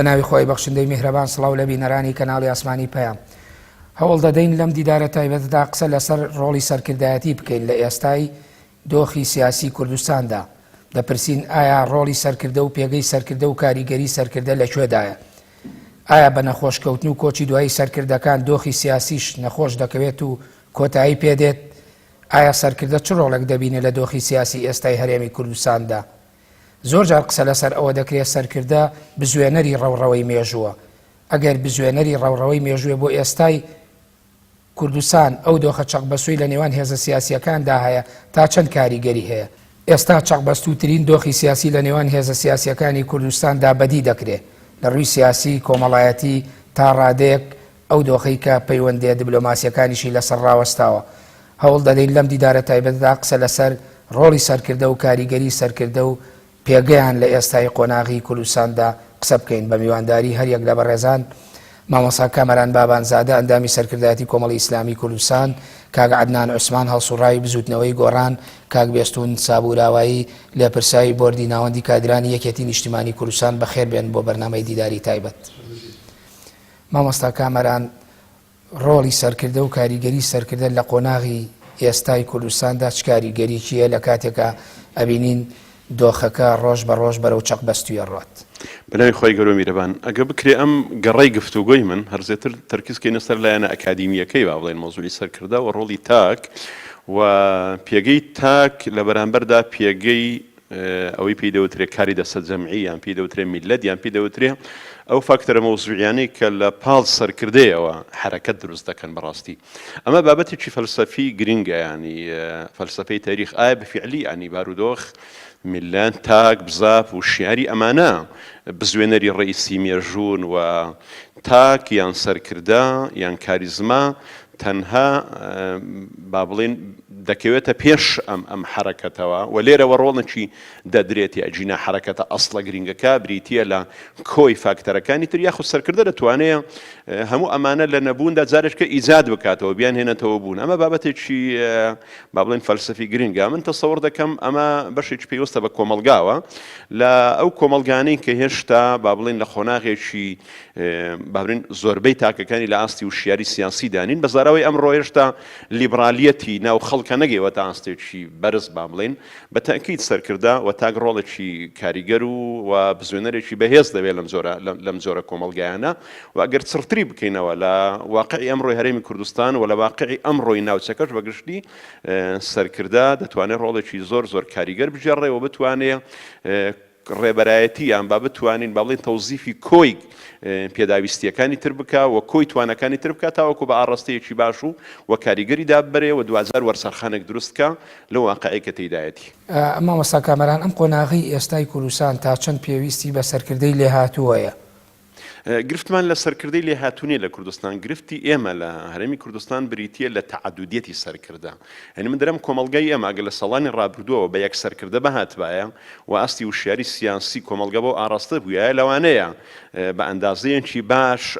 بەناوی خۆی بەخشندەی میهرەبان سڵاو لە بینەرانی کەناڵی ئاسمانی پەیام. هەوڵ دەدەین لەم دیدارە تایبەتدا قسە لەسەر ڕۆڵی سەرکردایەتی بکەین لە ئێستای دۆخی سیاسی کوردستاندا. دەپرسین ئایا ڕۆڵی سەرکردە و پێگەی سەرکردە و کاریگەری سەرکردە لەکوێدایە؟ ئایا بە نەخۆشکەوتن و کۆچی دوایی سەرکردەکان دۆخی سیاسیش نەخۆش دەکەوێت و کۆتایی پێدێت؟ ئایا سەرکردە چ ڕۆڵێک دەبینێت لە دۆخی سیاسی ئێستای هەرێمی کوردستاندا؟ زۆر جار قسە لەسەر ئەوە دەکرێت سەرکردە بزوێنەری ڕەوڕەوەی مێژووە. ئەگەر بزوێنەری ڕەوڕەوەی مێژووە بۆ ئێستای کوردستان ئەو دۆخە چەقبەستووی لە نێوان هێزە سیاسیەکاندا هەیە تا چەند کاریگەری هەیە؟ ئێستا چەقبەستووترین دۆخی سیاسی لە نێوان هێزە سیاسیەکانی کوردستاندا بەدی دەکرێت لە ڕووی سیاسی کۆمەڵایەتی تا ڕادەیەک ئەو دۆخەی کە پەیوەندیە دیبلۆماسیەکانیشی لەسەر ڕاوەستاوە. هەوڵ دەدەین لەم دیدارە تایبەتدا قسە لەسەر ڕۆڵی سەرکردە و کاریگەری سەرکردە و پێگەیان لە ئێستای قۆناغی کوردستاندا قسە بکەین بە میوانداری هەریەک لە بەڕێزان مامۆستا کامەران بابانزادە ئەندامی سەرکردایەتی کۆمەڵی ئیسلامی کوردستان، کاک عەدنان عوسمان هەڵسوڕایی بزوتنەوەی گۆڕان، کاک بێستون سابووراوایی لێپرسایی بۆردی ناوەندی کادرانی یەکێتی نیشتیمانی کوردستان بەخێر بێن بۆ بەرنامەی دیداری تایبەت. مامۆستا کامەران، ڕۆڵی سەرکردە و کاریگەری سەرکردە لە قۆناغی ئێستای کوردستاندا چ کاریگەرییە لە کاتێکە ئەبینین دۆخەکە ڕۆژ بە ڕۆژ بەرەو چەقبەستوویە ڕات؟ بەناوی خۆی گەورە میرەبان، ئەگە بکرێ ئەم گەڕەی گفتوگۆی من هەرزێتر تەرکیزکەینە سەر لایەنە ئەکادیمیەکەی با بڵێن مۆزوعی سەرکردە و ڕۆڵی تاک و پێگەی تاک لە بەرامبەردا پێگەی ئەوەی پێی دەوترێ کاری دەسەد جەمعی یان پێی دەوترێ میلەت یان پێی دەوترێ ئەو فاکتەرە مۆزوعیانەی کە لە پاڵ سەرکردەیەوە حرەکەت دروست دەکەن بەڕاستی. ئەمە بابەتێکی فەلسەفی گرینگە، ینی فەلسەفەی تاریخ ئایا بفعلی ینی بارودۆخ میلان تاک بزاف و شیاری ئەمانە بزوێنەری ڕئیسی مێژوون و تاک یان سەرکردە یان کاریزما تەنها با بڵێن دەکەوێتە پێش ئەم حرەکەتەوە و لێرەوە ڕۆڵنەکی دەدرێتی ئەجینە حرەکەتە ئەسڵە گرینگەکە بریتیە لە کۆی فاکتەرەکانی تر یاخود سەرکردە دەتوانێت هەموو ئەمانە لە نەبووندا جارێککە ئیجاد بکاتەوە بیان هێنێتەوە بوون. ئەمە بابەتێکی با بڵێن فەلسەفی گرینگە. من تەسەوڕ دەکەم ئەمە بەشێکی پێویستە بە کۆمەلگاوە لە ئەو کۆمەلگانەی کە هێشتا با بڵێن لە خۆناغێکی با بڵێن زۆربەی تاکەکانی لە ئاستی و شیاری سیاسی دانین. بەزاراوەی ئەمڕۆ هێشتا لیبرالیەتی ناو خەڵکە نەگەیەوە تا ئاستێکی بەرز با بڵێن بە تاکید سەرکردە و تاک ڕۆڵێکی کاریگەر و بزوێنەرێکی بەهێز دەبێت لەم جۆرە کۆمەلگایانە و ئەگەر چرتری بکەینەوە لە واقعی ئەمڕۆی هەرێمی کوردستان و لە واقعی ئەمڕۆی ناوچەکەش بەگشتی سەرکردە دەتوانێت ڕۆڵێکی زۆر کاریگەر بجێڕێەوە بتوانێت ڕێبەرایەتی یان با بتوانین با بڵێن تەوزیفی کۆی پێداویستیەکانی تر بکە و کۆی توانەکانی تر بکە تاوەکو بە ئاڕاستەیەکی باش و کاریگەری داببەرێ و دوزار وەرسەرخانێک دروستکە لە واقعی کە تێدایەتی. مامۆستا کامەران، ئەم قۆناغی ئێستای کوردستان تا چەند پێویستی بە سەرکردەی لێهاتووەیە؟ گرفتمان لە سەرکردەی لێهاتوونیە لە کوردستان. گرفتی ئێمە لە هەرێمی کوردستان بریتیە لە تەعەدودیەتی سەرکردە. هەنی من دەرەم کۆمەلگای ئێمە ئەگەر لە ساڵانی ڕابردووەوە بە یەک سەرکردە بەهاتبایە و ئاستی وشیاری سیاسی کۆمەلگا بۆ ئاراستە بوویە لەوانەیە بە ئەندازەیەکی باش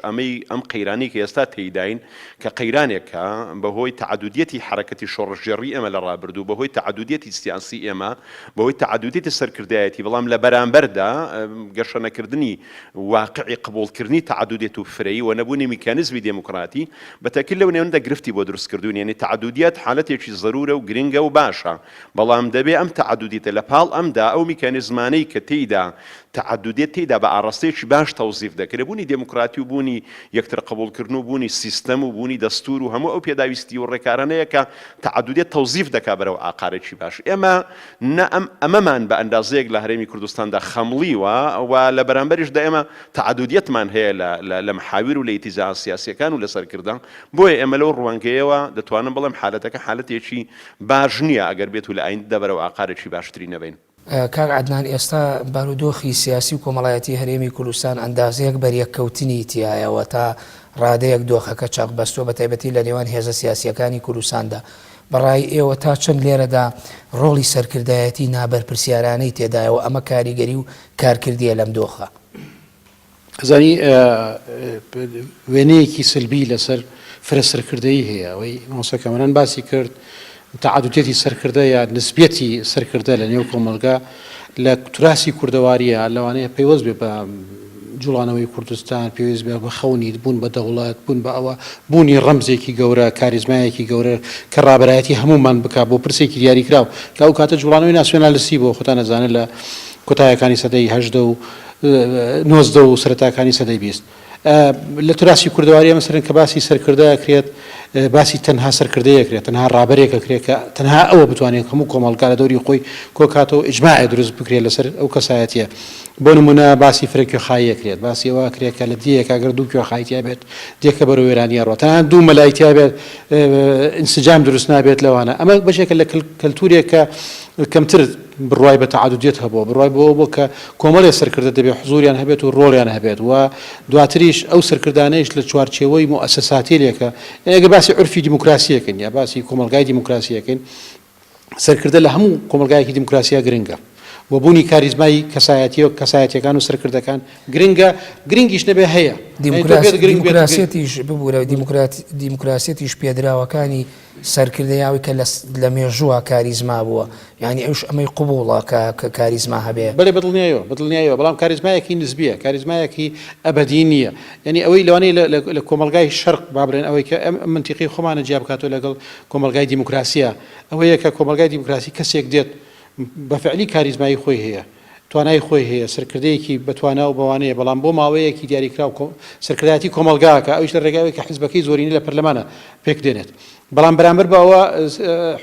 ئەم قەیرانی کە ئێستا تێیداین کە قەیرانێکە بەهۆی تەعەدودیەتی حرەکەتی شۆڕژێڕی ئێمە لە ڕابردوو، بەهۆی تەعەدودیەتی سیاسی ئێمە، بەهۆی تەعەدودیەتی سەرکردایەتی، بەڵام لە بەرامبەردا گەشەنەکردنی واقعی قبولکردنی تەعەدودیەت و فرەیی و نەبوونی میکانیزمی دێموکراتی بەتاکید لەو نێوەندە گرفتی بۆ دروستکردوون. یعنی تەعەدودیەت حالەتێکی ضرورە و گرنگە و باشە، بەڵام دەبێ ئەم تەعەدودیەتە لە پاڵ ئەمدا ئەو میکانیزمانەی کە تێیدا تەعەدودیەت تێیدا بە ئاڕاستەیەکی باش تەوزیف دەکرێت، بوونی دێموکراتی و بوونی یەکتر قبولکردن و بوونی سیستەم و بوونی دەستور و هەموو ئەو پێداویستی و ڕێکارانەیە کە تەعەدودیەت تەوزیف دەکا بەرەو ئاقارێکی باش. ئێمە ئەمەمان بە ئەندازەیەک لە هەرێمی کوردستاندا خەمڵیوە و لە بەرامبەریشدا ئێمە تەعەدودیەتمان هەیە لە محاور و لە ئیتیزاع سیاسیەکان و لە سەرکردان. بۆیە ئێمە لەو ڕوانگەیەوە دەتوانم بڵێم حالەتەکە حالەتێکی باش نییە ئەگەر بێت و لە ئایندەدا بەرەو ئاقارێکی باشتری نەبین. کاک عەدنان، ئێستا بارودۆخی سیاسی و کۆمەڵایەتی هەرێمی کوردستان ئەندازەیەک بەریەککەوتنی تایەوە تا ڕادەیەک دۆخەکە چاقبەستووە بە تایبەتی لە نێوان هێزە سیاسیەکانی کوردستاندا. بەڕای ئێوە تا چەند لێرەدا ڕۆڵی سەرکردایەتی نابەرپرسیارانەی تێدایەوە ئەمە کاریگەری و کارکردیە لەم دۆخە؟ زانی وێنەیەکی سلبی لەسەر فرە سەرکردەیی هەیە. ئەوەی مامۆستا کامەران باسی کرد تعەدودیەتی سەرکردە یا نسبەتی سەرکردە لە نێو کۆمەلگا لە تراسی کوردەواریە لەوانەیە پەیوەست بێ بە جوڵانەوەی کوردستان پێویست بە خەونی بوون بە دەوڵات بوون بە ئەوە بوونی ڕەمزێکی گەورە کاریزمایەکی گەورە کە ڕابەرایەتی هەمومان بکات بۆ پرسێکی دیاری کراو کە ئەو کاتە جوڵانەوەی ناسیۆنالیستی بۆ خۆتان نەزانن لە کۆتایەکانی سەدەی 18 و 90 و سەرەتاکانی سەدەی 20 لە توراسی کوردەواری مەسەرن کە باسی سەرکردەکرێت باسی تەنها سەرکردەیەکرێت تەنها ڕابەرێکەکرێت کە تەنها ئەوە بتوانێت هەموو کۆمەڵگا لە دەوری خۆی کۆکاتەوە ئیجماعی دروست بکرێت لەسەر ئەو کەسایەتیە بۆ نمونە باسی فرەکوێخاییەکرێت باسی ئەوە کرێت کە لە دیەکە ئەگەر دوو کوێخایتیا بێت دیەکە بەرەو وێرانیە ڕۆ تەنها دوو مەلایتیا بێت ئینسجام دروست نابێت لەوانە ئەمە بەشێکە لە کەلتورێکە کەمتر بڕای بە تەعادودیەت هەبووە بڕای بۆ کە کۆمەڵێ سەرکردە دەبێت حزوریان هەبێت و ڕۆڵیان هەبێت و دواتریش ئەو سەرکردانەیش لە چوارچێوەی مؤسساتی لێکە ئەگە باسی عرفی دیموکراسیەکەن یا باسی کۆمەلگای دیموکراسیەکەن سەرکردە لە هەموو کۆمەلگایەکی دیموکراسیا گرنگە و بوونی کاریزمای کەسایەتی و کەسایەتیەکان و سەرکردەکان گرنگیش نەبێ هەیە دیموکراسیەتیش ببوورە دیموکراسیەتیش پێدراوەکانی سەرکردەیاوی کە لە مێژووە کاریزما بووە یعنی ئەوش ئەمەی قوبوڵە کە کاریزما هەبێ بەڵێ بەدڵنیایەوە بەڵام کاریزمایەکی نزبیە کاریزمایەکی ئەبەدی نییە یعنی ئەوەی لەوانەیە لە کۆمەلگای شەرق بابرێن ئەوەی کە منتیقی خۆمانە جیا بکاتەوە لەگەڵ کۆمەلگای دیموکراسیە ئەوەیە کە کۆمەلگای دیموکراسی کەسێک دێت بەفعلی کاریزمایی خۆی هەیە توانای خۆی هەیە سەرکردەیەکی بەتوانە و بەوانەیە بەڵام بۆ ماوەیەکی دیاریکرا و سەرکردایەتی کۆمەلگاکە ئەوش لە ڕێگاوی کە حیزبەکەی زۆرینی لە پەرلەمانە پێک دێنێت بەڵام بەرامبەر بەوە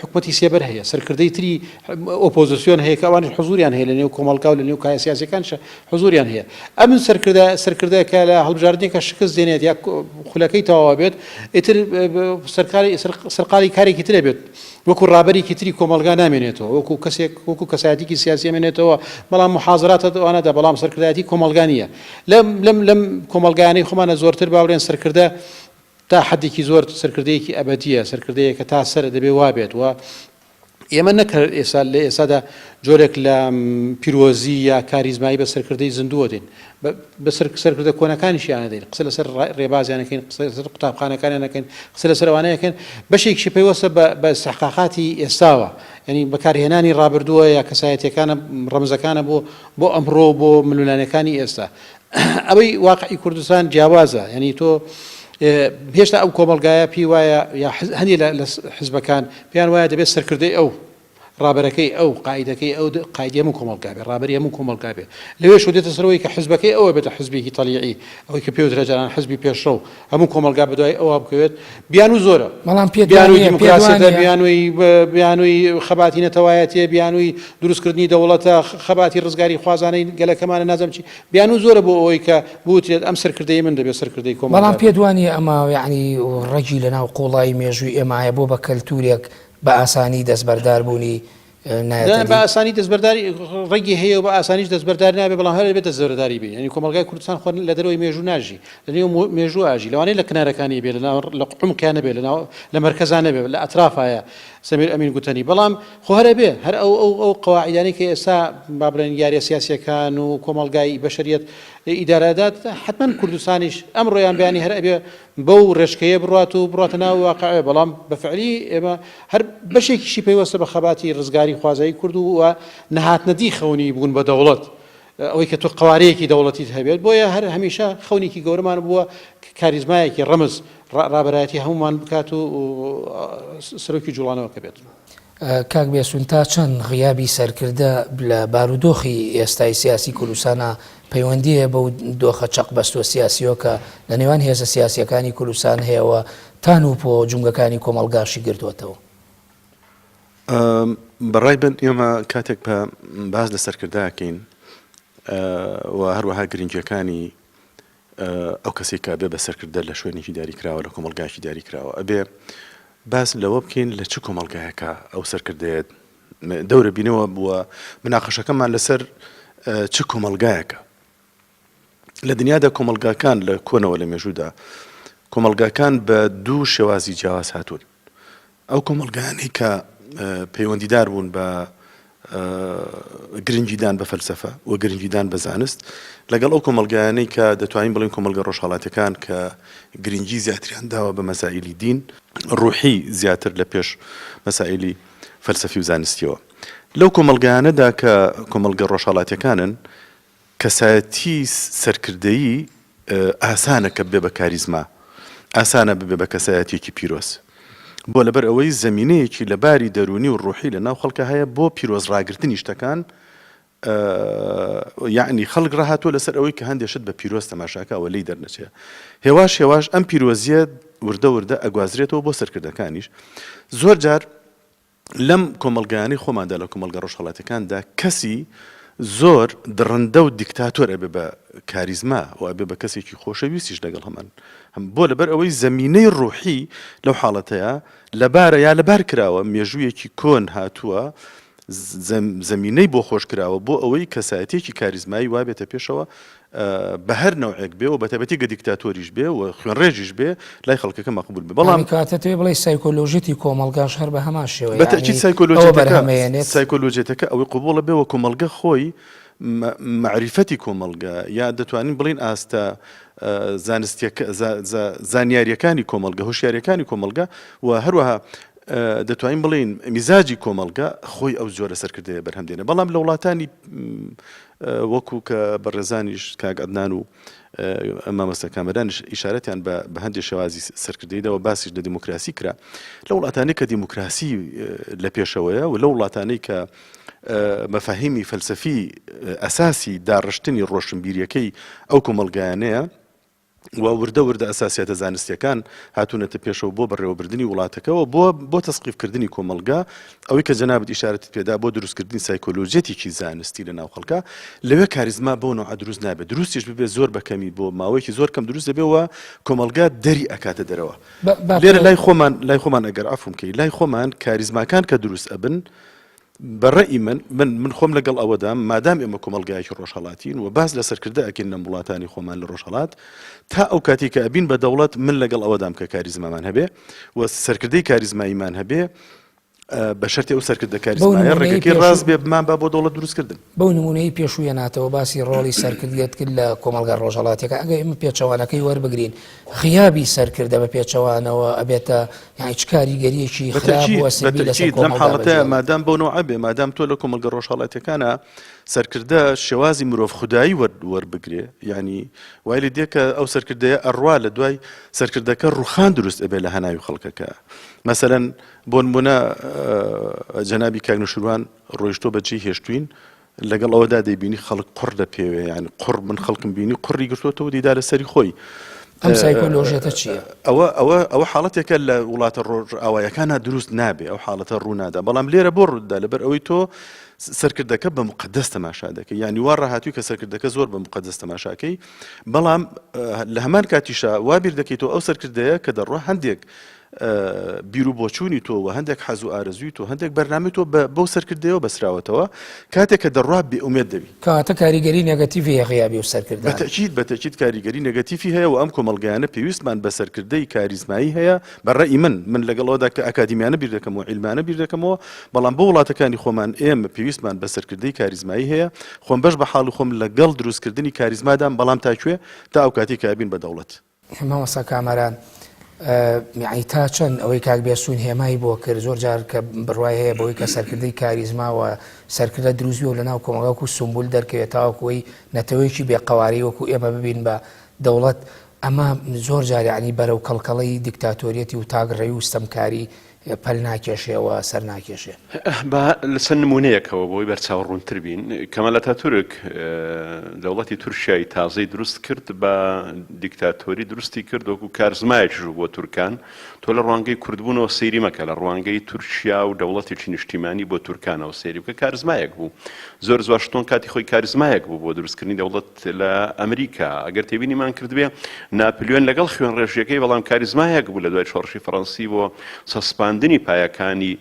حکومەتی سێبەر هەیە سەرکردەی تری ئۆپۆزیسیۆن هەیە کە ئەوانش حزوریان هەیە لە نێو کۆمەڵگا و لە نێو کایە سیاسیەکانش حزوریان هەیە ئەم سەرکردەکە لە هەڵبژاردنێکە شکست دێنێت یا خولەکەی تەواو بێت ئیتر سەرقاڵی کارێکی ترە بێت وەکو ڕابەرێکی تری کۆمەلگا نامێنێتەوە وەکو کەسایەتیکی سیاسی مێنێتەوە بەڵام محازراتە ئەوانەدا بەڵام سەرکردایەتی کۆمەلگا نییە لەم کۆمەلگایانەی خۆمانە زۆرتر باوڕێن سەرکردە تا حدێکی زۆر سەرکردەیەکی ئەبەدیە سەرکردەیەکە تا سەر دەبێ وابێت و ئێمە نەکرد ئێستا لە ئێستادا جۆرێک لە پیرۆزی یا کاریزمایی بە سەرکردەی زیندووە دێن بە سەرکردە کۆنەکانیشیانە دەین قسە لەسەر ڕێبازیانەکەین قسە لەسەر قوتابخانەکانیانەکەن قسە لەسەر ئەوانەیەکەن بەشێکی پێوەستە بە استحقاقاتی ئێستاوە ینی بەکارهێنانی ڕابردووە یا کەسایەتیەکانە ڕەمزەکانە بۆ ئەمڕۆ بۆ ملوولانەکانی ئێستا ئەوەی واقعی کوردستان جیاوازە ینی تۆ هێشتا ئەو کۆمەلگایە پێی وایە یا هەندێک لە حزبەکان پێیان وایە دەبێت سەرکردەی ئەو ڕابەرەکەی ئەو قاعیدەکەی ئەو قاعیدە هەموو کۆمەلگا بێ ڕابەری هەموو کۆمەلگا بێ لەوێ شو دێتە سەرەوەی کە حزبەکەی ئەوە بێتە حزبێکی تەلیعی ئەوەی کە پێوترە جاران حزبی پێشڕە و هەموو کۆمەلگا بەدوای ئەوە بکەوێت بیان و زۆرە بەڵام بیانووی دیموکراسیەتە بیانووی خەباتی نەتەوایەتیە بیانووی دروستکردنی دەوڵەتە خەباتی ڕزگاری خوازانەی گەلەکەمانە نازەم چی بیان و زۆرە بۆ ئەوەی کە بوترێت ئەم سەرکردەی من دەبێت سەرکردەی کۆمەلگا بەڵام پێدوانی ئەمە یعنی ڕەگی لەناو قوڵای مێژووی ئێمایە بۆ بە کەلتورێک بە ئاسانی دەستبەردار بوونی بە ئاسانی دەستبەرداری ڕێگی هەیە و بە ئاسانیش دەستبەردار نابێ بەڵام هەر بێتە زۆرداری بێ ینی کۆمەلگای کوردستان خۆ لە دەرەوەی مێژوو ناژی لە نێو مێژوو ئاژی لەوانەیە لە کنارەکانی بێ لە قومکیانە بێ لە مەرکەزانە بێ لە ئەترافایە سەمیر ئەمین گوتنی بەڵام خۆ هەرە بێ هەر ئەو قەواعیدانەی کە ئێستا با بڵێن یاریە سیاسیەکان و کۆمەلگای بەشەریەت ئیدارەدات حتمما کوردستانیش ئەمڕۆیان بەیانی هەر ئەبێ بەو ڕێژکەیە بڕاتە ناو واقعەیە بەڵام بەفعلی ئێمە هەر بەشێکیشی پێوەستە بە خەباتی ڕزگاری خوازایی کورد و نەهاتنەدی خەونی بوون بە دەوڵەت ئەوەی کە تۆ قوارەیەکی دەوڵەتیت هەبێت بۆیە هەر هەمیشە خەونێکی گەورەمان بووە کاریزمایەکی ڕەمز ڕابەرایەتی هەمومان بکات و سەرۆکی جوڵانەوەکە بێت. کاک بێسون تا چەند غیابی سەرکردە لە بارودۆخی ئێستای سیاسی کوردستانە پەیوەندیە بەو دۆخە چەق بەستۆ سیاسیەوە کە لە نێوان هێزە سیاسیەکانی کوردستان هەیەەوە تان و پۆ جونگەکانی کۆمەڵگاشی گرتووەتەوە. بەڕای بن ئێمە کاتێک بە باز لە سەرکرداکەین و هەروەها گرنگیەکانی ئەو کەسێک کە بێ بە سەرکردە لە شوێنێکی دیاریکراوە لە کۆمەڵگاشی دیاریکراوە ئەبێ باس لەوە بکەین لە چ کۆمەڵگایەکە ئەو سەرکردێت دەورە بینەوە بووە مناقەشەکەمان لەسەر چ کۆمەڵگایەکە لە دنیادا کۆمەڵگاکان لە کۆنەوە لە مێژوودا کۆمەڵگاکان بە دوو شێوازی جیاواز هاتوون ئەو کۆمەڵگایانی کە پەیوەندیدار بوون بە گرنگیدان بە فەلسەفە و گرنگیدان بە زانست لەگەڵ ئەو کۆمەڵگایانەی کە دەتوانین بڵین کۆمەڵگە ڕۆژهەڵاتەکان کە گرنگی زیاتریان داوە بە مەسائیلی دین ڕوحی زیاتر لە پێش مەسائیلی فەلسەفی و زانستیەوە لەو کۆمەڵگایانەدا کە کۆمەڵگە ڕۆژهەڵاتەکانن کەسایەتی سەرکردەیی ئاسانە کە بێ بە کاریزما، ئاسانە ببێ بە کەسایەتێکی پیرۆز، بۆ لەبەر ئەوەی زەمینەیەکی لە باری دەرونی و ڕوحی لە ناو خەڵکە هەیە بۆ پیرۆزڕاگرتنی شتەکان. یعنی خەڵک ڕاهاتوە لەسەر ئەوەی کە هەندێشت بە پیرۆز تەماشاکە ئەوە لی دەرنەچێ، هێواش ئەم پیرۆزیە وردە ئەگوازرێتەوە بۆ سەرکردەکانیش. زۆر جار لەم کۆمەلگایانەی خۆماندا لە کۆمەلگا ڕۆژهەڵاتەکاندا کەسی زۆر دڕندە و دیکتاتۆر ئەبێ بە کاریزما و ئەبێ بە کەسێکی خۆشەویستیش لەگەڵ هەمان بۆ لەبەر ئەوەی زەمینەی ڕوحی لەو حاڵەتەیە لەبارە یا لەبار کراوە، مێژوویەکی کۆن هاتووە، زەمینەی بۆ خۆش کراوە بۆ ئەوەی کەسایەتێکی کاریزمایی وابێتە پێشەوە بە هەر نەوعێک بێ و بەتەبەتی گە دیکتاتۆریش بێ و خوێنڕێژیش بێ لای خەڵکەکە مەقبول بێ. بەڵام کاتەوێ بڵێ سایکۆلۆژیتی کۆمەلگاش هەر بە هەمان شێوە بەتەکید سایکۆلۆجێتەکە ئەوەی قوبوڵە بێ و کۆمەلگە خۆی معریفەتی کۆمەلگا یا دەتوانین بڵین ئاستە زانیاریەکانی کۆمەلگا، هۆشیاریەکانی کۆمەلگا و هەروەها دەتوانین بڵین میزاجی کۆمەلگا خۆی ئەو زۆرە سەرکردەیە بەرهەمدێنە. بەڵام لە وڵاتانی وەکو کە بەڕێزانیش کاک عەدنان و مامۆستا کامەرانش ئیشارەتیان بە هەندێک شێوازی سەرکردەیەوە باسیش لە دیموکراسی کرا، لە وڵاتانەی کە دیموکراسی لە پێشەوەیە و لە وڵاتانەی کە مەفاهیمی فەلسەفی ئەساسی داڕشتنی ڕۆشنبیریەکەی ئەو کۆمەلگایانەیە و وردە ئەساسیاتە زانستیەکان هاتوونەتە پێشەوە بۆ بەڕێوەبردننی وڵاتەکەەوە بۆ تەسقیفکردنی کۆمەلگا، ئەوەی کە جەنابەت ئیشارەتی پێدا بۆ دروستکردنی سایکۆلۆژێتێکی زانستی لە ناو خەڵکە. لەوێ کاریزما بۆ نوع دروست نابێت، دروستیش ببێ زۆر بەکەمی بۆ ماوەیەکی زۆر کەم دروست دەبێەوە کۆمەلگا دەری ئەکاتە دەرەوە. لێرە لای خۆمان ئەگەر ئافوم کەی لای خۆمان کاریزماکان کە دروست ئەبن بەڕێی من خۆم لەگەڵ ئەوەدام مادام ئێمە کۆمەلگایەکی ڕۆژهەڵاتین و باز لە سەرکردە ئەکەین لە وڵاتانی خۆمان لە ڕۆژهەڵات تا ئەو کاتی کە ئەبین بە دەوڵەت من لەگەڵ ئەوەدام کە کاریزمامان هەبێ و سەرکردەی کاریزماییمان هەبێ بە شەرتی ئەو سەرکردە کاریزمایە ڕێگەکەی ڕاست بێ بمان با بۆ دەوڵەت دروستکردن. بەو نمونەی پێشوویەناتەوە باسی ڕۆڵی سەرکردیت کرد لە کۆمەلگا ڕۆژهەڵاتیەکە. ئەگە ئێمە پێچەوانەکەی وەربگرین غیابی سەرکردە بە پێچەوانەوە ئەبێتە یعنی چ کاریگەریەکی خراپ و سەبی لەسەر لەم حاڵەتەیە مادام بۆ نوع ئەبێ، مادام تۆ لە کۆمەلگا ڕۆژهەڵاتیەکانە سەرکردە شێوازی مرۆڤ خودایی وەربگرێ، یعنی وای لێ دێکە ئەو سەرکردەیە ئەڕوا لە دوای سەرکردەکە ڕوخان دروست ئەبێ لە هەناوی خەڵکەکە. مەسەلەن بۆ نمونە جەنابی کاک نوشیروان ڕۆیشتۆ بەجێی هێشتوین لەگەڵ ئەوەدا دەیبینی خەڵک قوڕ دەپێوێ، یعنی قوڕ من خەڵکم بینی قوڕی گرتوەوە دیدا لە سەری خۆی. ئەم سایکۆلۆژیەتە چییە؟ ئەوە حاڵەتێکە لە وڵاتە ڕۆژئاوایەکانە دروست نابێ، ئەو حاڵەتە ڕوونادا. بەڵام لێرە بۆ ڕوودا لەبەر ئەوەی تۆ سەرکردەکە بە مقدەس تەماشا دەکەی، یعنی وا ڕاهاتووی کە سەرکردەکە زۆر بە مقدەس تەماشاکەی، بەڵام لە هەمان کاتیشا وا بیر دەکەیتەوە ئەو سەرکردەیە کە دەڕوا هەندێک بیر و بۆچوونی تۆ و هەندێک حەز و ئارەزووی تۆ هەندێک بەرنامەی تۆ بەو سەرکردەوە بەسراوەتەوە کاتێک کە دەڕوا بێئومێد دەبی. کاتە کاریگەری نێگەتیڤی غیابی و سەرکردە بەتەکید کاریگەری نێگەتیڤی هەیە و ئەم کۆمەلگایانە پێویستمان بە سەرکردەی کاریزمایی هەیە. بەڕێی من لەگەڵەوەدا کە ئەکادیمیانە بیر دەکەمەوە عیلمانە بیر دەکەمەوە، بەڵام بۆ وڵاتەکانی خۆمان ئێمە پێویستمان بە سەرکردەی کاریزمایی هەیە. خۆم بەش بە حاڵی خۆم لەگەڵ دروستکردنی کاریزمادام، بەڵام تاکوێ تا ئەو کاتی کە ئەبین بە دەوڵەت. مامۆستا کامەران یعنی تا چەند ئەوەی کاک بێسوون هێمای بۆ کرد زۆر جار کە بڕوای هەیە بەوەی کە سەرکردەی کاریزماوە سەرکردە دروستبی و لە ناو کۆمەلگا و سمبول دەرکەوێت تاوەکوی نەتەوەیەکی بێقەواری وەکو ئێمە ببین بە دەوڵەت. ئەمە زۆر جار یعنی بەرەو کەڵکەڵەی دیکتاتۆریەتی و تاگڕێی و ستەمکاری پەل ناکێشێەوە سەر ناکێشێ. لەسەر نمونەیەکەوە بۆی بەرچاوڕوونتر بین. کەمال ئەتاتورک دەوڵەتی تورکیای تازەی دروست کرد بە دیکتاتۆری دروستی کرد وەکو کارزمایەکیش بۆ تورکان. تۆ لە ڕوانگەی کوردبوونەوە سەیری مەکە، لە ڕوانگەی تورکیا و دەوڵەتێکی نیشتیمانی بۆ تورکانەوە سەیری بکە. کارزمایەک بوو زۆر زواشتۆن کاتی خۆی کارزمایەک بوو بۆ دروستکردنی دەوڵەت لە ئەمریکا. ئەگەر تێبینیمان کردبێ ناپلیۆن لەگەڵ خوێن ڕێژیەکەی بەڵام کاریزمایەک بوو لە دوای شۆڕشی فەڕەنسی بۆ سەسپاندنی پایەکانی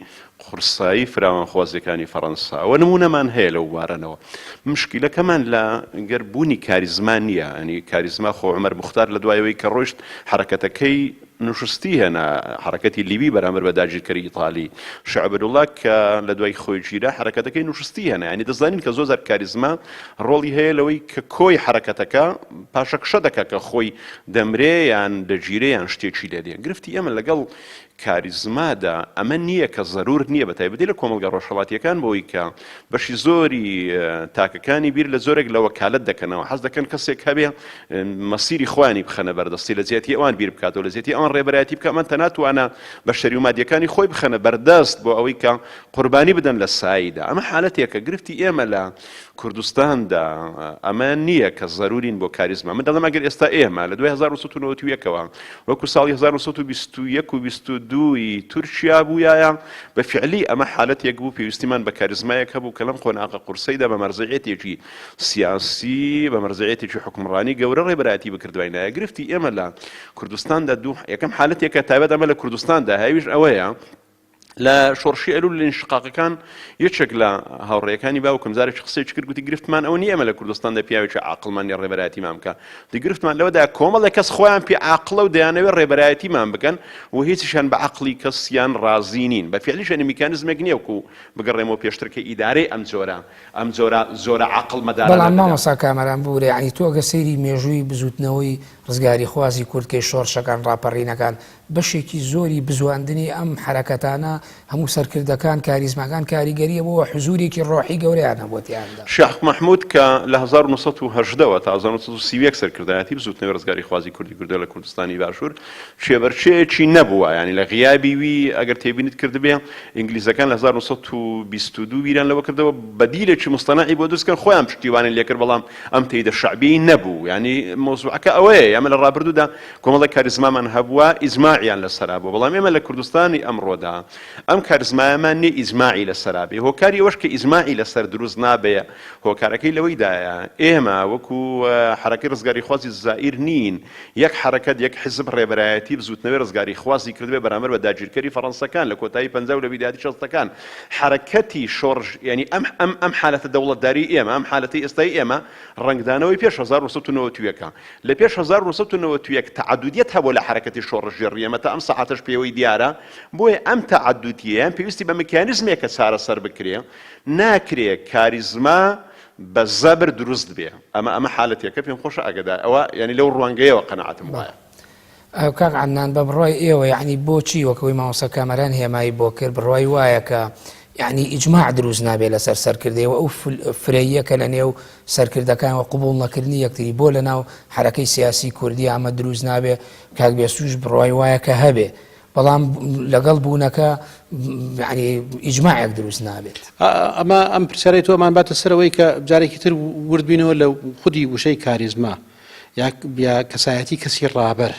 قورسایی فراوانخوازیەکانی فەڕەنسا. ئەوە نمونەمان هەیە لەو بارانەوە. مشکلەکەمان لە گەربوونی کاریزما نییە، ئەنی کاریزما خۆ عومەر موختار لە دوایەوەی کە ڕۆیشت حرەکەتەکەی نوشستی هێنا، حرەکەتی لیبی بەرامبەر بە داگیرکەری ئیتاڵی. شەعبدوڵڵا کە لە دوای خۆی گیرا حرەکەتەکەی نوشستی هێنا. یعنی دەزانین کە زۆر کاریزما ڕۆڵی هەیە لەوەی کە کۆی حرەکەتەکە پاشەکشە دەکە کە خۆی دەمرێ یان دەگیرێ یان شتێکی لێ دێ. گرفتی ئێمە لەگەڵ کاریزمادا ئەمە نییە کە زەرور نییە بە تایبەتی لە کۆمەڵگە ڕۆژهەڵاتیەکان بۆی کە بەشی زۆری تاکەکانی بیر لە زۆرێک لە وەکالەت دەکەنەوە حەز دەکەن کەسێک هەبێ مەسیری خۆیانی بخەنە بەردەستی لە زیاتی ئەوان بیر بکاتەوە لە زیاتی ئەوان ڕێبەرایەتی بکە ئەمە تەناتوانە بە شەری و مادیەکانی خۆی بخەنە بەردەست بۆ ئەوەی کە قوربانی بدەن لە سایدا ئەمە حالەتێکە گرفتی ئێمە لە کوردستاندا ئەمە نییە کە زەرورین بۆ کاریزما من دەڵێم ئەگەر ئێستا ئێمە لە 1991ەوە وەکو ساڵی 1921 و 22 تورکیا بوویایە بە فعلی ئەمە حالەتێک بوو پێویستیمان بە کاریزمایەک هەبوو کە لەم قۆناغە قورسەیدا بە مەرجعیەتێکی سیاسی بە مەرجعیەتێکی حکومڕانی گەورە ڕێبەرایەتی بکردوینایە گرفتی ئێمە لە کوردستاندا یەکەم حالەتێکە تایبەت ئەمە لە کوردستاندا هاویش ئەوەیە لە شۆڕشی ئەلول لە انشقاقەکان یەکێک لە هاوڕێیەکانی باوکم زارێکی قسەیەکی کرد گوتی گرفتمان ئەو نییە ئەمە لە کوردستاندا پیاوێکی عاقڵمان یا ڕێبەرایەتیمان بکە گرفتمان لەوەدا کۆمەڵێک کەس خۆیان پێ عاقڵە و دەیانەوێت ڕێبەرایەتیمان بکەن و هیچیشان بە عەقڵی کەسیان ڕازی نین بە فعلیش میکانیزمێک نییە وەکو بگەڕێمەوە پێشتر کە ئیدارەی ئەم زۆرە عەقڵ مەدانە بەڵام مامۆستا کامەران بوورێ یعنی تۆ ئەگە سەیری مێژووی بزوتنەوەی ڕزگاری خوازی کوردکەی شۆڕشەکان ڕاپەڕینەکان بەشێکی زۆری بزواندنی ئەم حرەکەتانە هەموو سەرکردەکان کاریزمەکان کاریگەریە بۆ حزوورێکی ڕۆحی گەورەیان هەبووتیاندا شاح محمود کە لە 1970 تا 1930 سەرکردایەتی بزوتنەوەی ڕزگاری خوازی کوردی کوردە لە کوردستانی باشوور شێبەرچەیەکی نەبووە ینی لە غیابی وی ئەگەر تێبینیت کردبێ ئینگلیزەکان لە 1922 بیران لەوە کردەوە بەدیلێکی مستەنەعی بۆ دروستکەن خۆیان پشتیوانی لێکرد بەڵام ئەم تەیدە شەعبی نەبوو ینی مۆزوعەکە ئەوەیە ئەمە لە ڕابردوودا کۆمەڵێک کاریزمامان هەبووە ئیزماعیان لەسەرا بوو بەڵام ئێمە لە کوردستانی ئەمڕۆدا ئەم کاریزمایەمان نیە ئیزماعی لەسەرا بێ هۆکاری ئەوەش کە ئیزماعی لەسەر دروست نابێ هۆکارەکەی لەوەیدایە ئێمە وەکو حرەکەی ڕزگاری خوازی زائیر نین یەک حرەکەت یەک حزب ڕێبەرایەتی بزوتنەوەی ڕزگاری خوازی کردوێ بەرامبەر بە داگیرکەری فەڕەنسەکان لە کۆتایی 50 و لە بیداتی 60ەکان حرەکەتی شۆڕژ ینی ئەم حالەتە دەوڵەتداری ئێمە ئەم حالەتی ئێستای ئێمە ڕەنگدانەوەی پێش 1991 لە پێش 1991 تعدودیت هەبوو لە حرەکەتی شۆڕژێڕی ئێمە تا ئەم سەعاتەش پێوەی دیارە بۆیە ئەم تعدودیە پێویستی بە میکانیزمێکە چارەسەر بکرێ ناکرێ کاریزما بە زەبر دروست بێ ئەمە حالەتێکە پێم خۆشە ئەگەدا ئەوە ینی لەو ڕوانگەیەوە قەنەعەتم وایە کاک عەدنان بە بڕوای ئێوە یعنی بۆچی وەکەوەی مامۆستا کامەران هێمایی بۆ کرد بڕوای وایە کە یعنی ئیجماع دروست نابێت لەسەر سەرکردەوە ئەو فرەیەکە لە نێو سەرکردەکان و قبوڵ نەکردنی یەکتری بۆ لە ناو حرەکەی سیاسی کوردی ئەمە دروست نابێت کاک بێسووش بڕوای وایە کە هەبێ بەڵام لەگەڵ بوونەکە ینی ئیجماعێک دروست نابێت ئەمە ئەم پرسیارەی تۆمان باتە سەرەوەی کە جارێکی تر وردبینەوە لە خودی وشەی کاریزما یا کەسایەتی کەسی ڕابەر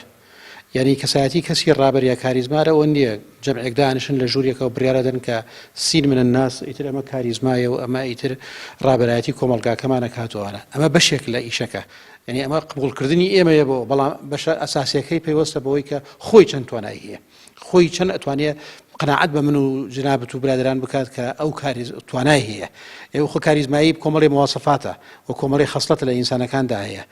یعنی کەسایەتی کەسی ڕابەر یا کاریزمارە ئەوە نییە جەمعێک دانیشن لە ژوورێکەوە بڕیارە دەن کە سین من الناس ئیتر ئەمە کاریزمایە و ئەمە ئیتر ڕابەرایەتی کۆمەڵگاکەمانە کاتوانە ئەمە بەشێک لە ئیشەکە یعنی ئەمە قبولکردنی ئێمەیە بۆ بەڵام بەشە ئەساسیەکەی پێوەستە بەوەی کە خۆی چەند توانایی هەیە خۆی چەند ئەتوانێت قەناعەت بە من و جنابەت و برادران بکات کە ئەو توانای هەیە ئێوە خۆ کاریزمایی کۆمەڵی مواصفاتە و کۆمەڵی خەسڵەتە لە ئینسانەکاندا هەیە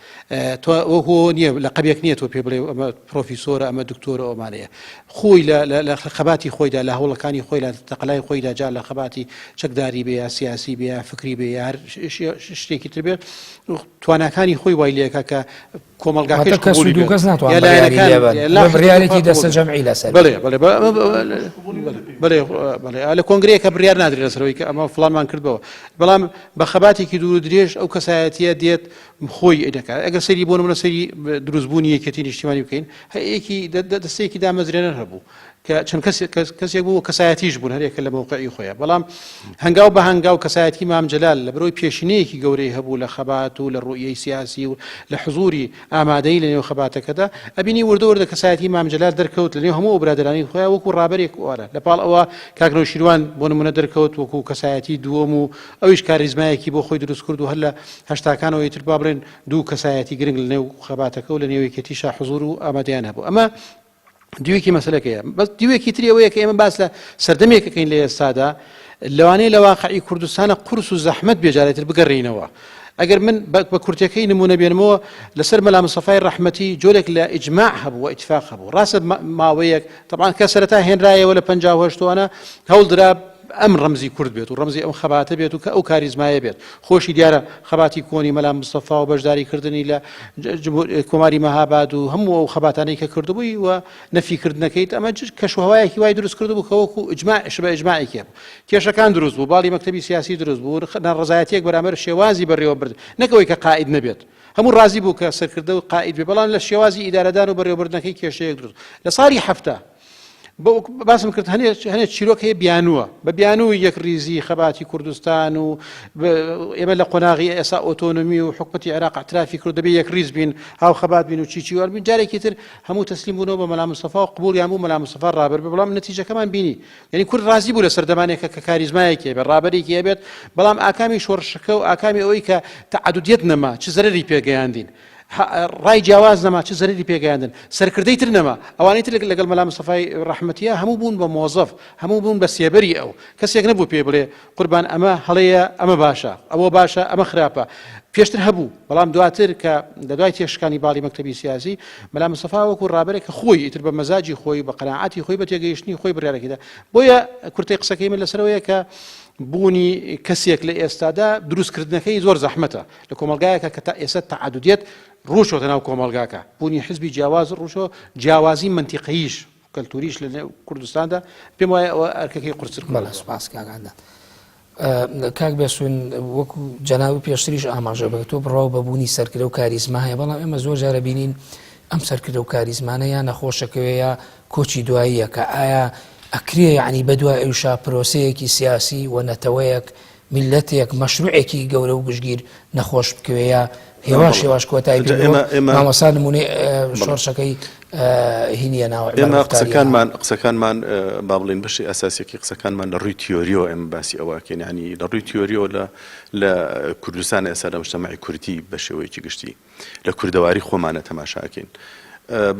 تۆ وەکو نییە لە قەبێک نییە تۆ پێ بڵێ ئەمە پرۆفیسۆرە ئەمە دکتۆرە ئەومانەیە خۆی لە خەباتی خۆیدا لە هەوڵەکانی خۆی لە تەقلای خۆیدا جا لە خەباتی چەکداری بێ یا سیاسی بێ فکری بێ یا شتێکی تر بێت تواناکانی خۆی وای لێکە کە کۆمەڵگاکەش قبوڵی بێت بڕیارێکی دەستە جەمعی لەسەر بەڵێ لە کۆنگرەیەکە بڕیار نادرێت لەسەرەوەی کە ئەمە فڵانمان کردبەوە بەڵام بە خەباتێکی دوور و درێژ ئەو کەسایەتیە دێت خۆی ئەدەکات ئەگەر سەری بۆ نمونە سەری دروستبوونی یەکێتی نیشتیمانی بکەین هەیەکی دەستەیەکی دامەزرێنەر هەبوو کە چەند کەسێک بوو کەسایەتیش بوون هەرێکە لە موقعی خۆیە بەڵام هەنگاو بە هەنگاو کەسایەتی مام جەلال لە بەرەوەی پێشینەیەکی گەورەی هەبوو لە خەبات و لە ڕوئیەی سیاسی و لە حزوری ئامادەی لە نێو خەباتەکەدا ئەبینی وردە کەسایەتی مام جەلال دەرکەوت لە نێو هەموو برادرانی خۆیان وەکو ڕابەرێک وارە لەپاڵ ئەوە کاک نەوشیروان بۆ نمونە دەرکەوت وەکو کەسایەتی دووەم و ئەویش کاریزمایەکی بۆ خۆی دروست کرد و هەر لە هەشتاکانەوە یەتر با بڵێن دوو کەسایەتی گرنگ لە نێو خەباتەکە و لە نێو یەکێتیشا حزور و ئامادەیان هەبوو ئەمە دیوێکی مەسەلەکەیە بەس دیوێکی تریەوەیە کە ئێمە باس لە سەردەمێکەکەین لە ئێستادا لەوانەیە لە واقعی کوردستانە قورس و زەحمەت بێجارێتر بگەڕینەوە ئەگەر من بە کورتەکەی نمونە بێنمەوە لەسەر مەلا مستەفای ڕەحمەتی جۆرێک لە ئیجماع هەبوو و ئیتفاق هەبوو ڕاستە ماوەیەک طبعاً کە سەرەتا هێنرایەوە لە 58 هەوڵ درا ئەم ڕەمزی کورد بێت و ڕەمزی ئەم خەباتە بێت و کە ئەو کاریزمایە بێت خۆشی دیارە خەباتی کۆنی مەلام مستەفا و بەشداریکردنی لە کۆماری مەهاباد و هەموو ئەو خەباتانەی کە کردبووی و نەفیکردنەکەیت ئەمە کەشوهەوایەکی وای دروست کردبوو کەوەکو شبە ئیجماعێکی بوو کێشەکان دروست بوو باڵی مەکتەبی سیاسی دروست بوو ناڕزایەتیەک بەرامبەر شێوازی بەڕێوە برد نەکەوەی کە قائید نەبێت هەموو ڕازی بوو کە سەرکردە و قائید بێ بەڵام لە شێوازی ئیدارەدان و بەڕێوەبردنەکەی کێشەیەک دروست لە ساڵی هەفتە باسم کرد هەنێ چیرۆک هەیە بیانووە بە بیانووی یەک ریزی خەباتی کوردستان و ئێمە لە قۆناغی ئێسا ئۆتۆنۆمی و حکومەتی عێراق اعترافی کرد دەبێ یەک ریز بین هاو خەبات بین و چی وەربین جارێکی تر هەموو تەسلیم بوونەوە بە مەلا مستەفا و قبوڵیان بوو مەلا مستەفا ڕابەر بێ بەڵام نەتیجەکەمان بینی یعنی کورد ڕازی بوو لە سەردەمانێکە کە کاریزمایەکی بێت ڕابەرێکی هەبێت بەڵام ئاکامی شۆڕشەکە و ئاکامی ئەوەی کە تەعەدودیەت نەما چ زەرەری پێگەیاندین ڕای جیاواز نەما چ زەرری پێگەیاندن سەرکردەی تر نەما ئەوانەی تر لەگەڵ مەلا مستەفای ڕەحمەتیە هەموو بوون بە مۆزەف هەموو بوون بە سێبەری ئەو کەسێک نەبوو پێ بڵێ قوربان ئەمە هەڵەیە ئەمە باشە ئەوە باشە ئەمە خراپە پێشتر هەبوو بەڵام دواتر کە لە دوای تێشکانی باڵی مەکتەبی سیاسی مەلا مستەفا وەکو ڕابەرێک کە خۆی ئیتر بە مەزاجی خۆی بە قەناعەتی خۆی بە تێگەیشتنی خۆی بڕیارەکەیدا بۆیە کورتەی قسەکەی من لەسەرەوەیە کە بوونی کەسێک لە ئێستادا دروستکردنەکەی زۆر زەحمەتە لە کۆمەلگایەکە کە تا ئێستا تەعەدودیەت ڕوشۆتە ناو کۆمەلگاکە بوونی حزبی جیاواز ڕوشۆ جیاوازی منتیقیش کەلتوریش لە کوردستاندا پێم وایە ئەوە ئەرکەکەی قورسر بەڵێ سوپاس کاکاندا کاک بێسوون وەکو جەناب پێشتریش ئاماژە بە تۆ بڕاو بەبوونی سەرکردە و کاریزما هەیە بەڵام ئێمە زۆر جارە بینین ئەم سەرکردە و کاریزمانە یان نەخۆشەکەوەیە کۆچی دواییە کە ئایا ئەکرێ یعنی بەدوای ئەوشا پرۆسەیەکی سیاسی و نەتەوەیەک میلەتێک مەشروعێکی گەورە و گشتگیر نەخۆش بکەوەیە هێواش کۆتایی مامەسا نمونەی شۆڕشەکەی هینیە ناوە ئێمە قسەکانمان با بڵێن بەشی ئاساسیەکی قسەکانمان لە ڕووی تیۆریەوە ئێمە باسی ئەوەکەین ینی لە ڕووی تیۆریەوە لە کوردستان ئێستا لە مجتەمەعی کوردی بە شێوەیەکی گشتی لە کوردەواری خۆمانە تەماشاکەین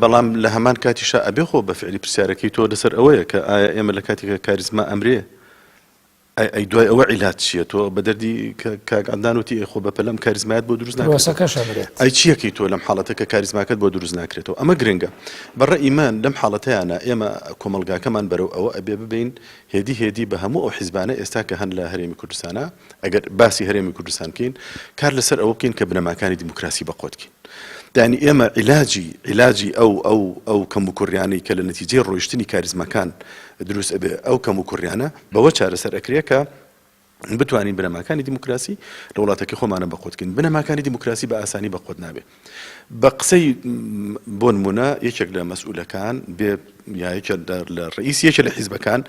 بەڵام لە هەمان کاتیشا ئەبێ خۆ بە فعلی پرسیارەکەی تۆ لەسەر ئەوەیە کە ئایا ئێمە لە کاتێکە کاریزما ئەمرێ ئەی دوای ئەوە عیلات چییە تۆ بە دەردی کاگەندانوتی خۆ بە پەلەم کاریزمایەت بۆ دروست ناکرێت ئەی چیەکەی تۆ لەم حاڵەتە کە کاریزماکەت بۆ دروست ناکرێتەوە ئەمە گرنگە بەڕێئیمان لەم حاڵەتەیانە ئێمە کۆمەلگاکەمان بەرەو ئەوە ئەبێ ببین هێدی بە هەموو ئەو حیزبانە ئێستا کە هەن لە هەرێمی کوردستانە ئەگەر باسی هەرێمی کوردستان بکەین کار لەسەر ئەوە بکەین کە بنەماکانی دیموکراسی بەقۆتکەین دانی ئێمە عیلاجی ئەو کەم و کوڕیانەی کە لە نەتیجەی ڕۆیشتنی کاریزمەکان دروست ئەبێ ئەو کەم و کوڕیانە بەوە چارەسەر ئەکرێ کە بتوانین بنەماکانی دیموکراسی لە وڵاتەکە خۆمانە بەقۆتکەین بنەماکانی دیموکراسی بە ئاسانی بەقۆت نابێ بە قسەی بۆ نمونە یەکێک لە مەسئولەکان بێ یا یەکێک لە ڕئیس یەکێک لە حیزبەکان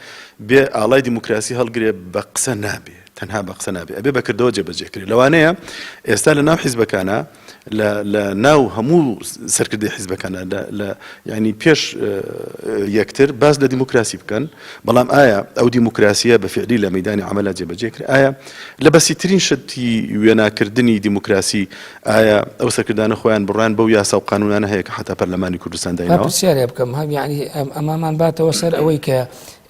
بێ ئاڵای دیموکراسی هەڵگرێ بە قسە نابێ تەنها بە قسە نابێ ئەبێ بەکردەوە جێبەجێکرێ لەوانەیە ئێستا لە ناو حیزبەکانە لە ناو هەموو سەرکردەی حیزبەکانە لە ینی پێش یەکتر باز لە دیموکراسی بکەن بەڵام ئایا ئەو دیموکراسیە بە فعلی لە مەیدانی عەمەلا جێبەجێکرێ ئایا لە بەسیترین شتی وێناکردنی دیموکراسی ئایا ئەو سەرکردانە خۆیان بڕوان بەو یاسا و قانونانە هەیە کە حتا پەرلەمانی کوردستان دایناوە پرسیارێ بکەم یعنی ئەمامان باتەوە سەر ئەوەی کە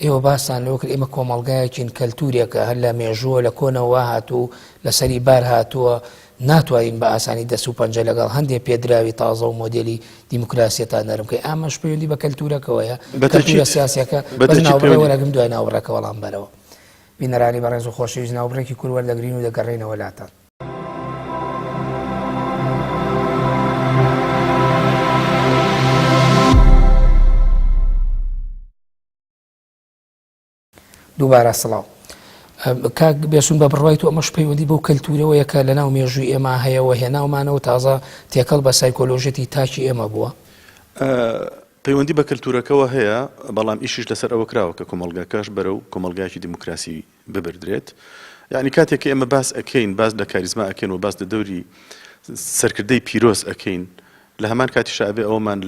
ئێوە باسان لەوە کرد ئێمە کۆمەڵگایەکین کەلتورێکە هەر لە مێژووە لە کۆنەوە هاتوو لە سەری بار هاتووە ناتوانین بە ئاسانی دەست و پەنجە لەگەڵ هەندێک پێدراوی تازە و مۆدێلی دیموکراسیەتان نەرمکەی ئامەش پەیوەندی بە کەلتورەکەوەیە کەلتورە سیاسیەکە بەس ناوبڕێ وەرەگەم دوای ناوبڕەکە وەڵام بەرەوە بینەرانی بەڕێز و خۆشەویست ناوبڕێکی کورد وەردەگرین و دەگەڕێنەوە لاتان دووبارە سڵاو کاک بێسون بە بڕوای تو ئەمەش پەیوەندی بەو کەلتورەوەیە کە لە ناو مێژووی ئێمە هەیەەوە هێناومانەوە تازە تێکەڵ بە سایکۆلۆژێتی تاکی ئێمە بووە پەیوەندی بە کەلتورەکەەوە هەیە بەڵام ئیشیش لەسەر ئەوە کراوە کە کۆمەلگاکەش بەرەو کۆمەلگایکی دیموکراسی ببردرێت یعنی کاتێک ئێمە باس ئەکەین باز لە کاریزما ئەکەین و باز لە دەوری سەرکردەی پیرۆز ئەکەین لە هەمان کاتیش ئەبێ ئەومان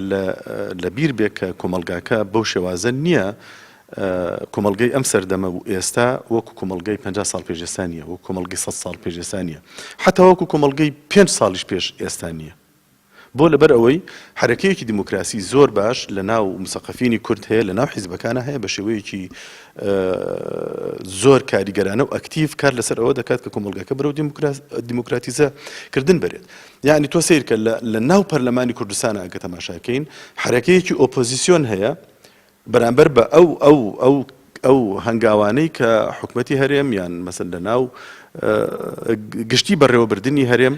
لە بیر بێ کە کۆمەلگاکە بەو شێوازە نییە کۆمەلگەی ئەم سەردەمە و ئێستا وەکو کۆمەلگەی 50 ساڵ پێشێستانیە وەکو کۆمەلگەی 100 ساڵ پێشێستانیە حتا وەکو کۆمەلگەی 5 ساڵیش پێش ئێستانیە بۆ لەبەر ئەوەی حرەکەیەکی دیموکراسی زۆر باش لە ناو مسەقفینی کورد هەیە لە ناو حیزبەکانە هەیە بە شێوەیەکی زۆر کاریگەرانە و ئەکتیڤ کار لەسەر ئەوە دەکات کە کۆمەلگاکە بەرەو دیموکراتیزە کردن بێت یعنی تۆ سیر کە لە ناو پەرلەمانی کوردستانە ئەگە تەماشاکەین حرەکەیەکی ئۆپۆزیسیۆن هەیە بەرامبەر بە ئەو ئەو هەنگاوانەی کە حکومەتی هەرێم یان مەسەن لە ناو گشتی بەڕێوەبردننی هەرێم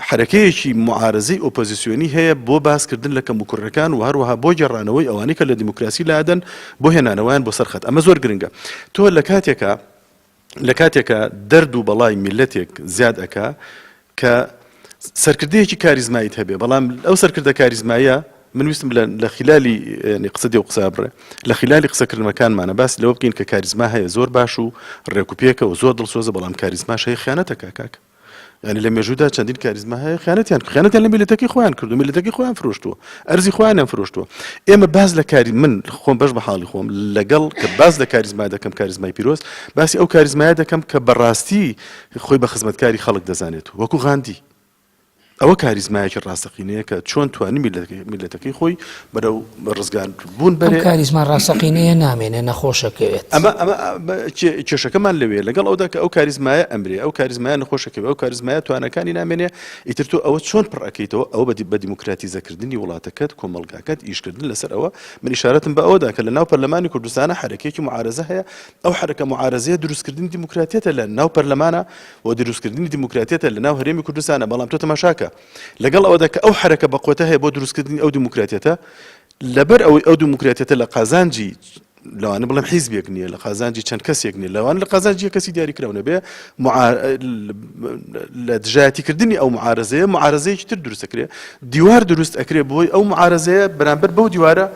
حرەکەیەکی معارزەی ئۆپۆزیسیۆنی هەیە بۆ باسکردن لە کەموکوڕەکان و هەروەها بۆ گەڕانەوەی ئەوانەی کە لە دیموکراسی لادەن بۆ هێنانەوەیان بۆ سەرخەت ئەمە زۆر گرنگە تۆ لە کاتێکە دەرد و بەڵای میلەتێک زیاد ئەکا کە سەرکردەیەکی کاریزماییت هەبێ بەڵام ئەو سەرکردە کاریزمایە من ویستم لە خلالی قسە دێ و قسە بڕێ لە خلالی قسەکردنەکانمانە باس لەوە بکەین کە کاریزما هەیە زۆر باش و ڕێکوپێکە و زۆر دڵسۆزە بەڵام کاریزماش هەیە خیانەتەکە کاک ینی لە مێژوودا چەندین کاریزما هەیە خیانەتیان لە میلەتەکەی خۆیان کردو میلەتەکەی خۆیان فرۆشتووە ئەرزی خۆیان فرۆشتووە ئێمە باز لە کاری من خۆم بەش بە حاڵی خۆم لەگەڵ کە باز لە کاریزما دەکەم کاریزمای پیرۆز باسی ئەو کاریزمایە دەکەم کە بەڕاستی خۆی بە خزمەتکاری خەڵک دەزانێت وەکو غاندی ئەوە کاریزمایەکی ڕاستەقینەیە کە چۆن توانی میلەتەکەی خۆی بەرەو ڕزگار بوون بەرێ کاریزما ڕاستەقینەیە نامێنێ نەخۆشەکەوێت ئەمە کێشەکەمان لەوێ لەگەڵ ئەودا کە ئەو کاریزمایە ئەمرێ ئەو کاریزمایە نەخۆشەکەوێت ئەو کاریزمایە توانەکانی نامێنێ ئیتر تۆ ئەوە چۆن پڕ ئەەکەیتەوە ئەوە بە دیموکراتیزەکردنی وڵاتەکەت کۆمەڵگاکەت ئیشکردن لەسەر ئەوە من ئیشارەتم بە ئەوەدا کە لە ناو پەرلەمانی کوردستانە حرەکەیەکی معارەزە هەیە ئەو حرەکە معارەزەیە دروستکردنی دیموکراتیەتە لە ناو پەرلەمانە و دروستکردنی دیموکراتیەتە لە ناو هەرێمی کوردستانە بەڵام تۆ تەماشاکە لەگەڵ ئەوەدا کە ئەو حرەکە بەقوتە هەیە بۆ دروستکردنی ئەو دیموکراتیەتە لەبەر ئەو دیموکراتیەتە لە قازانجی لەوانە بڵێم حیزبێک نییە لە قازانجی چەند کەسێک نییە لەوان لە قازانجی کەسی دیاریکراونە بێ لە دژایەتیکردنی ئەو معارەزەیەکی تر دروستەکرێ دیوار دروست ئەکرێ بۆی ئەو معارەزەیە بەرامبەر بەو دیوارە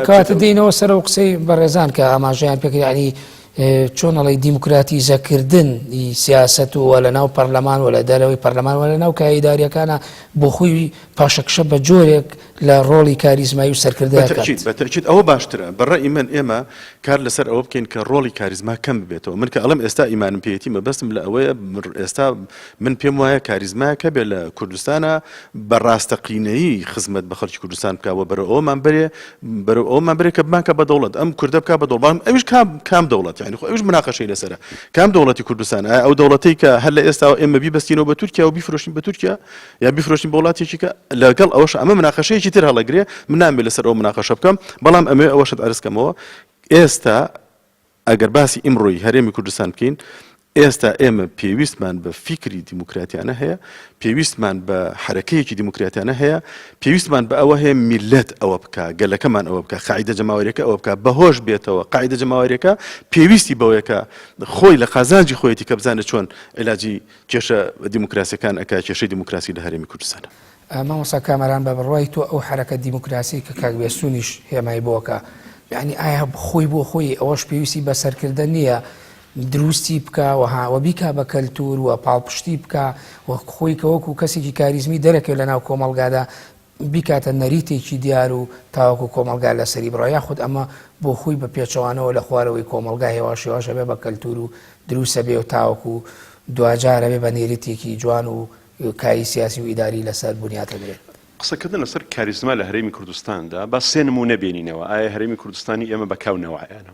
کاتە دێنەوە سەر و قسەی بەڕێزان کە ئاماژەیان پێکرانی چۆن ئەڵی دیموکراتیزەکردنی سیاست و لە ناو پەرلەمان و لە دەرەوەی پەرلەمان و لە ناو کایداریەکانە بۆ خۆی پاشەکشە بە جۆرێک لە ڕۆڵی کاریزمایی و سەرکردەکەات بەتەکید ئەوە باشترە بەڕێی من ئێمە کار لەسەر ئەوە بکەین کە ڕۆڵی کاریزما کەم ببێتەوە من کە ئەڵم ئێستا ئیمانم پێیەتی مەبەستم لە ئەوەیە ئێستا من پێم وایە کاریزمایەکە بێ لە کوردستانە بەڕاستەقینەیی خزمەت بە خەڵکی کوردستان بکاوە بەرەو ئەومان برێ کە بمانکە بە دەوڵەت ئەم کوردە بکا بە دەوڵەت ئەویش کام دەوڵەت يعني خو ايش مناقشه لسره كم دولتي كردستان او دولتي هلا استا اما بيبستينو بتركيا او بيفروشين بتركيا يا بيفروشين بولاتي شيكا لا قال اوش اما مناقشه شي تر هلا قري منعمل لسر او مناقشه بكم بلام اما اوش ارس كم استا اگر باسی امروی هرمی کردستان بکەین ئێستا ئێمە پێویستمان بە فیکری دیموکراتیانە هەیە پێویستمان بە حرەکەیەکی دیموکراتیانە هەیە پێویستمان بە ئەوە هەیە میلەت ئەوە بکە گەلەکەمان ئەوە بکە قاعیدە جەماوەریەکە ئەوە بکە بەهۆش بێتەوە قاعیدە جەماوەریەکە پێویستی بەوەیەکە خۆی لە قازانجی خۆیەتی کە بزانێت چۆن علاجی کێشە دیموکراسیەکان ئەکا کێشەی دیموکراسی لە هەرێمی کوردستانە. مامۆستا کامەران بە بڕوای تۆ ئەو حرەکە دیموکراسی کە کاک بێسوونیش هێمای بۆکە یعنی ئایا خۆی بۆ خۆی ئەوەش پێویستی بە سەرکردن نییە دروستی بکە و بیکا بە کەلتور و پاڵپشتی بکە و خۆی کە وەکو کەسێکی کاریزمی دەرەکەوێت لە ناو کۆمەڵگادا بیکاتە نەریتێکی دیار و تاوەکو کۆمەلگا لە سەری بڕۆیا خودت ئەمە بۆ خۆی بە پێچەوانەوە لە خوارەوەی کۆمەلگا هێواشێواشە بێ بە کەلتور و دروسە بێ و تاوەکو دوجارە بێ بە نێریتێکی جوان و کاری سیاسی و ئیداری لەسەر بنیاتە درێت. قسەکردن لەسەر کاریزما لە هەرێمی کوردستاندا با سێ نمونە بێنینەوە ئایا هەرێمی کوردستانی ئێمە بەکاونەوەیانە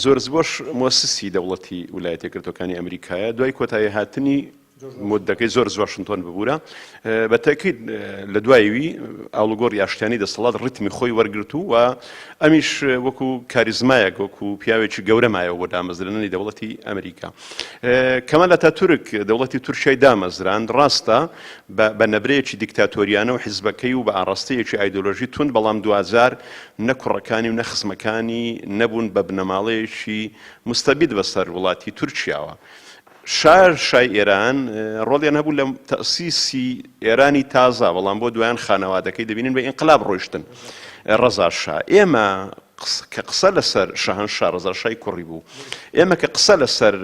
زۆر بۆش مؤسسی دەوڵەتی ویلایەتە یەکگرتووەکانی ئەمریکایە دوای کۆتایی هاتنی مدەکەی زۆر واشنتن ببوورە بە تاکید لە دوایوی ئاڵوگۆڕی ئاشتیانی دەسەڵات ڕتمی خۆی وەرگرتو و ئەمیش وەکو کاریزمایەک وەکو پیاوێکی گەورەمایەوە بۆ دامەزرێنەری دەوڵەتی ئەمریکا. کەمال ئەتاتورک دەوڵەتی تورکیای دامەزراند ڕاستە بە نەبرەیەکی دیکتاتۆریانە و حیزبەکەی و بە ئاڕاستەیەکی ئایدۆلۆژی تون بەڵام 2000 نە کوڕەکانی و نە خزمەکانی نەبوون بە بنەماڵەیەکی مستەبید بەسەر وڵاتی تورکیاوە. شای ئێران ڕۆڵیان هەبوو لە تەسیسی ئێرانی تازە بەڵام بۆ دوایان خانەوادەکەی دەبینن بە ئینقلاب ڕۆیشتن ڕەزا شا. ئێمە کە قسە لەسەر شاهنشا ڕەزا شای کوڕی بوو ئێمە کە قسە لەسەر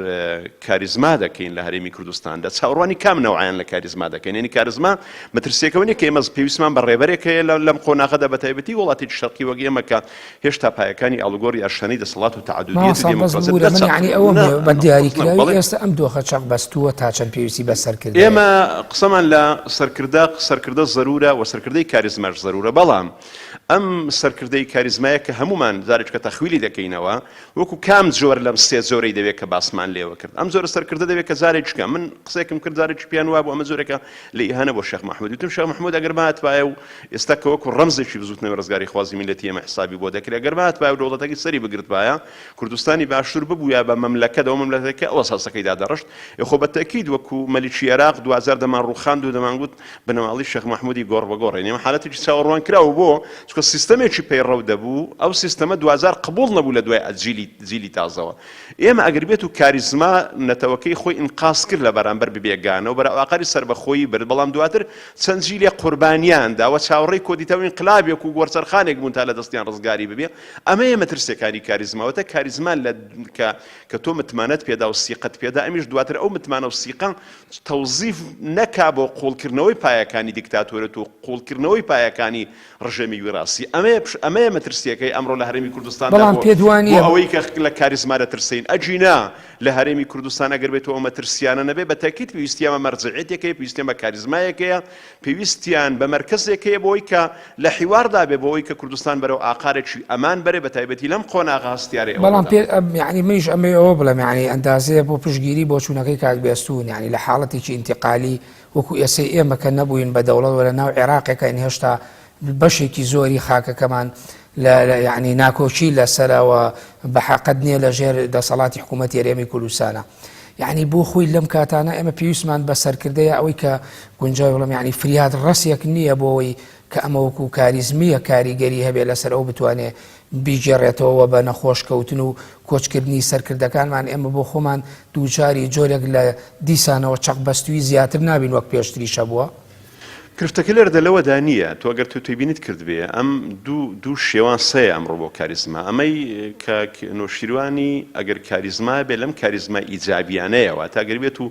کاریزما دەکەین لە هەرێمی کوردستاندا چاوەڕوانی کام نەوعیان لە کاریزما دەکەین ینی کاریزما مەترسیەکەوە نیە کە ئێمە پێویستمان بە ڕێبەرێک هەیە لەم قۆناغەدا بە تایبەتی وڵاتی شەرقی وەک ئێمە کە هێشتا پایەکانی ئاڵوگۆڕی ئاشتیانی دەسەڵات و تعەدودیەت و دیموکراسی یعنی ئەوە بە دیاریکراوی ئێستا ئەم دۆخە چەق بەستووە تا چەند پێویستی بە سەرکردن ئێمە قسەمان لە سەرکردە زەرورە و سەرکردەی کاریزماش زەرورە بەڵام ئەم سەرکردەی کاریزمایە کە هەمومان جارێک کە تەخویلی دەکەینەوە وەکو کام جۆر لەم سێ زۆرەی دەوێت کە باسمان لێوە کرد ئەم زۆرە سەرکردە دەوێت کە جارێککە من قسێکم کرد جارێکی پیان وابوو ئەمە زۆرێکە لە ئیهانە بۆ شێخ مەحموود وتم شێخ مەحموود ئەگەر ماتوایە و ئێستا کە وەکو ڕەمزێکی بزوتنەوەی ڕزگاری خوازی میلەتی ئێمە حسابی بۆ دەکرێت ئەگەر ماتوایە و دەوڵەتێکی سەری بگرتوایە کوردستانی باشوور ببووە بە مەملەکەتەوە مەملەکەتەکە ئەوە ساسەکەی دادەڕشت خۆ بەتەکید وەکو مەلیکی عێراق 2000 دەمان ڕووخاند و دەمانگوت بنەماڵی شێخ مەحموودی گۆڕ بەگۆڕ ئێمە حالەتێکی چاوەڕوان کراوە بۆ چونکە سیستەمێکی پەیڕەو دەبوو ئەو سیستەمە 2000 قبول نەبوو لە دوای جیلی تازەوە ئێمە ئەگەر بێت و کاریزما نەتەوەکەی خۆی ئینقاس کرد لە بەرامبەر ببێگانە و بەراقەری سەربەخۆیی برد بەڵام دواتر چەند جیلێ قوربانیان داوە چاوەڕێی کۆدیتەوە ئینقلابێک و گۆرچەرخانێک بوون تا لە دەستیان ڕزگاری ببێ ئەمە ئێمە ترسێکانی کاریزماوەتە کاریزمان کە تۆ متمانەت پێدا و سیقەت پێدا ئەمیش دواتر ئەو متمانە و سیقە تەوزیف نەکا بۆ قوڵکردنەوەی پایەکانی دیکتاتۆرەت و قوڵکردنەوەی پایەکانی ڕژێمی وێڕاستی ئەمەیە مەترسیەکەی ئەمڕۆ لە هەرێمی کوردستاندا بۆ ئەوەی کە لە کاریزما دەترسین ئەجینا لە هەرێمی کوردستان ئەگەر بێتەوە مەترسیانە نەبێ بە تاکید پێویستیان بە مەرجعیەتێکەیە پێویستیان بە کاریزمایەکەیە پێویستیان بە مەرکەزێکەیە بۆی کە لە حیواردا بێ بۆەوەی کە کوردستان بەرەو ئاقارێکی ئەمان بەرێ بە تایبەتی لەم قۆناغا هەستیارەیە بەڵام یعنی منیش ئەمە ئەوە بڵێم یعنی ئەندازەیە بۆ پشتگیری بۆ چوونەکەی کاک بێستون یعنی لە حاڵەتێکی ئینتیقالی وەکو ئێسەی ئێمە کە نەبووین بە دەوڵەت وە لە ناو عێراقێکە ئین هێشتا بەشێکی زۆری خاکەکەمان یعنی ناکۆچی لەسەرەوە بەحەقەت نییە لە ژێر دەسەڵاتی حکوومەتی هەرێمی کوردستانە یعنی بۆ خۆی لەم کاتانە ئێمە پێویستمان بە سەرکردەیە ئەوەی کە گونجای وڵم یعنی فریاد ڕەسیەک نییە بۆەوەی کە ئەمە وەکو کاریزمیە کاریگەری هەبێ لەسەر ئەو بتوانێت بیجێڕێتەوە بە نەخۆشکەوتن و کۆچکردنی سەرکردەکانمان ئێمە بۆ خۆمان دووچاری جۆرێک لە دیسانەوە چەقبەستوی زیاتر نابین وەک پێشتریشە بووە کردەکە لێرە لەوەدا نییە تۆ ئەگەر توی بینیت کردبێ ئەم دوو شێوان سەیە ئەمڕۆ بۆ کاریزما ئەمەی کە نۆشیروانی ئەگەر کاریزما بێ لەم کاریزما ئیجابیانەیەوە تاگەر بێت و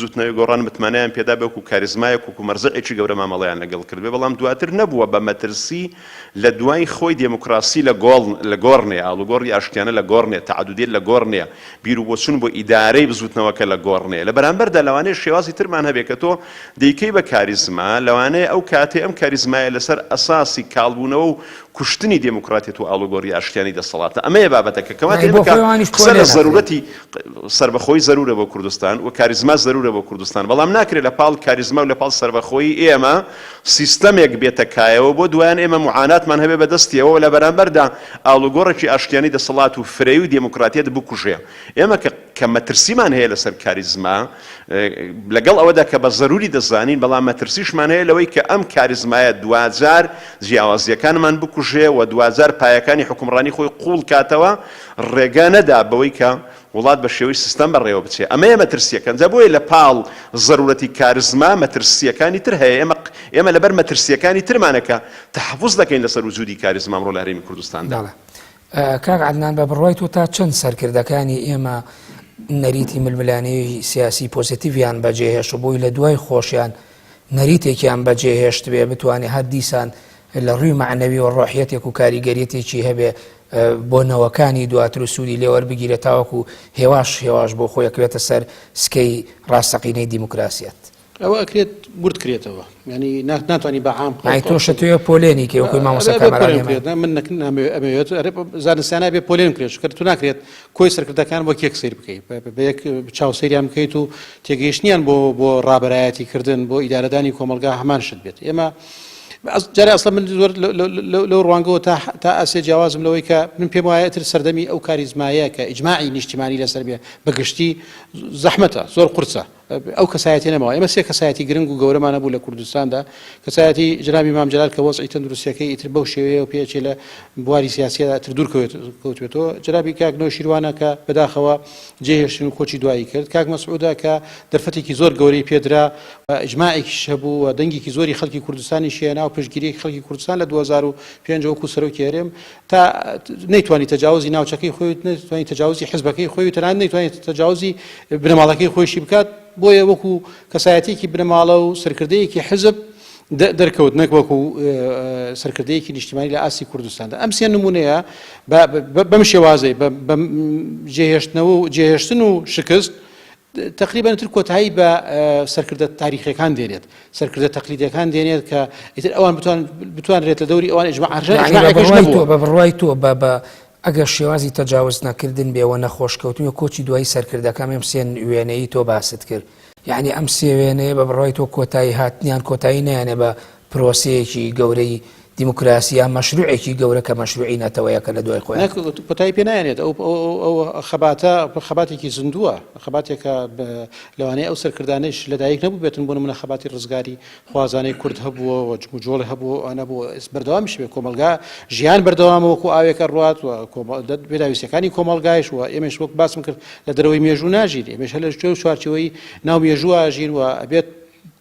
زوتنەوەی گۆڕان متمانیان پێدا بێ و کاریزمایەک و مەرزەقێکی گەورە مامەڵەیان لەگەڵ کردبێ بەڵام دواتر نەبووە بە مەترسی لە دوای خۆی دموکراسی لە گۆڕنێ ئاڵوگۆڕی ئاشتیانە لە گۆڕنێ تەعەدودیت لە گۆڕنێ بیر و بۆچوون بۆ ئیدارەی بزوتنەوەکە لە گۆڕنێ لە بەرامبەردا لەوانەیە شێوازی ترمان هەبێ کە تۆ دەیکەی بە کاریزما ئەو کاتێ ئەم کاریزمایە لەسەر ئەساسی کاڵبوونەوە و کوشتنی دموکراتیت و ئاڵوگۆڕی ئاشتیانی دەسەڵاتە ئەمەیە بابەتەکە کەواتە لە ضرورەتی سربەخۆی زەرورە بۆ کوردستان و کاریزما زەرورە بۆ کوردستان بەڵام ناکرێت لە پاڵ کاریزما و لە پاڵ سربەخۆی ئێمە سیستەمێک بێتەکایەوە بۆ دوایان ئێمە معاناتمان هەبێ بەدەستیەوە لە بەرامبەردا ئاڵوگۆڕێکی ئاشتیانی دەسەڵات و فرەی و دموکراتیەت بکوژێ ئێمە کە مەترسیمان هەیە لەسەر کاریزما لەگەڵ ئەوەدا کە بە زەروری دەزانین بەڵام مەترسیشمان هەیە لەوەی کە ئەم کاریزمایە 2000 جیاوازیەکانمان بکوژێ و 2000 پایەکانی حکومڕانی خۆی قوڵ کاتەوە ڕێگا نەدا بەوەی کە وڵات بە شێوەی سیستەم بەڕێوە بچێ ئەمەیە مەترسیەکەن جا بۆیە لە پاڵ زەرورەتی کاریزما مەترسیەکانی تر هەیە ئێمە لەبەر مەترسیەکانی ترمانەکە تەحەفوز دەکەین لەسەر وجودی کاریزما ئەمڕۆ لە هەرێمی کوردستاندا کاک عەدنان بە بڕوای تۆ تا چەند سەرکردەکانی ئێمە نەریتی ململانەی سیاسی پۆزیتیڤیان بەجێهێشت بۆی لە دوای خۆشیان نەریتێکیان بەجێهێشت بێ بتوانێت هەر دیسان لە ڕووی معنەوی و ڕۆحیەتێک و کاریگەریەتێکی هەبێ بۆ نەوەکانی دواتر و سوودی لێوەربگیرێت تاوەکو هێواش بۆ خۆیەکوێتە سەر سکەی ڕاستەقینەی دیموکراسیەت ئەوە ئەکرێت ورد کرێتەوە ینی ناتوانانی بەعام تۆشە توێ پۆلێنی کە وەکوی مامۆستا من ئەمەوێت زانستیانە بێ پۆلێن کرێت کرد تو ناکرێت کۆی سەرکردەکان بۆ کێک سیر بکەیت بە یەک چاوسەریان بکەیت و تێگەیشتنیان بۆ ڕابەرایەتی کردن بۆ ئیدارەدانی کۆمەلگا هەمان شت بێت ئێمە جارێ ئەسڵ من زۆر لەو ڕوانگەوە تا ئاسێ جیاوازم لەوەی کە من پێم وایە تر سەردەمی ئەو کاریزمایە کە ئیجماعی نیشتیمانی لەسەر بێ بەگشتی زەحمەتە زۆر قورسە ئەو کەسایەتی نەماوە ئێمە سێ کەسایەتی گرنگ و گەورەمانە بوو لە کوردستاندا کەسایەتی جنابی مام جەلال کە وەزعی تەندروستیەکەی ئیتر بەو شێوەیە و پێچێ لە بواری سیاسیەدا تر دوور کەوتوێتەوە جنابی کاک نەوشیروانە کە بەداخەوە جێهێشتن و کۆچی دوایی کرد کاک مەسعودا کە دەرفەتێکی زۆر گەورەی پێدرا ئیجماعێکیش هەبوو و دەنگێکی زۆری خەڵکی کوردستانی شێنا و پشتگیری خەڵکی کوردستان لە 2005 وەکو سەرۆکی هەرێم تا نەیتوانی تەجاوزی ناوچەکەی خۆی نەیتوانی تەجاوزی حزبەکەی خۆی و تەنانەت نەیتوانی تەجاوزی بنەماڵەکەی خۆشی بکات بۆیە وەکو کەسایەتێکی بنەماڵە و سەرکردەیەکی حزب دەرکەوت نەک وەکو سەرکردەیەکی نیشتیمانی لە ئاسی کوردستاندا ئەم سێ نمونەیە بەم شێوازەی جێهێشتن و شکست تقریبا تر کۆتایی بە سەرکردە تاریخیەکان دێنێت سەرکردە تەقلیدیەکان دێنێت کە ئیتر ئەوان بتوانرێت لە دەوری ئەوان بە بڕوای تۆ بە ئەگەر شێوازی تەجاوز نەکردن بێەوە نەخۆشکەوتنی کۆچی دوای سەرکردەکان ئەم سێن وێنەی تۆ باست کرد یعنی ئەم سێ وێنەیە بە بڕوای تۆ کۆتایی هاتنیان کۆتایی نیانێ بە پرۆسەیەکی گەورەی دیموکراسی مەشروعێکی گەورە کە مەشروعی نەتەوەیەکە لە دوای خۆیان کۆتایی پێ نایێت ئەو خەباتێکی زیندووە خەباتێکە لەوانەیە ئەو سەرکردانش لەدایک نەبوو بێتن بۆ نمونە خەباتی ڕزگاری خوازانەی کورد هەبووە جۆڵ هەبوو ئەنە بوو بەردەوامیش بێ کۆمەلگا ژیان بەردەوامەوەکو ئاوێکە ڕات و پێداویستەکانی کۆمەلگایش و ئێمەش وەک باسم کرد لە دەرەوەی مێژوو ناژین ئێمەش هە لە چوارچەوەی ناو مێژوو ئاژین و ئەبێت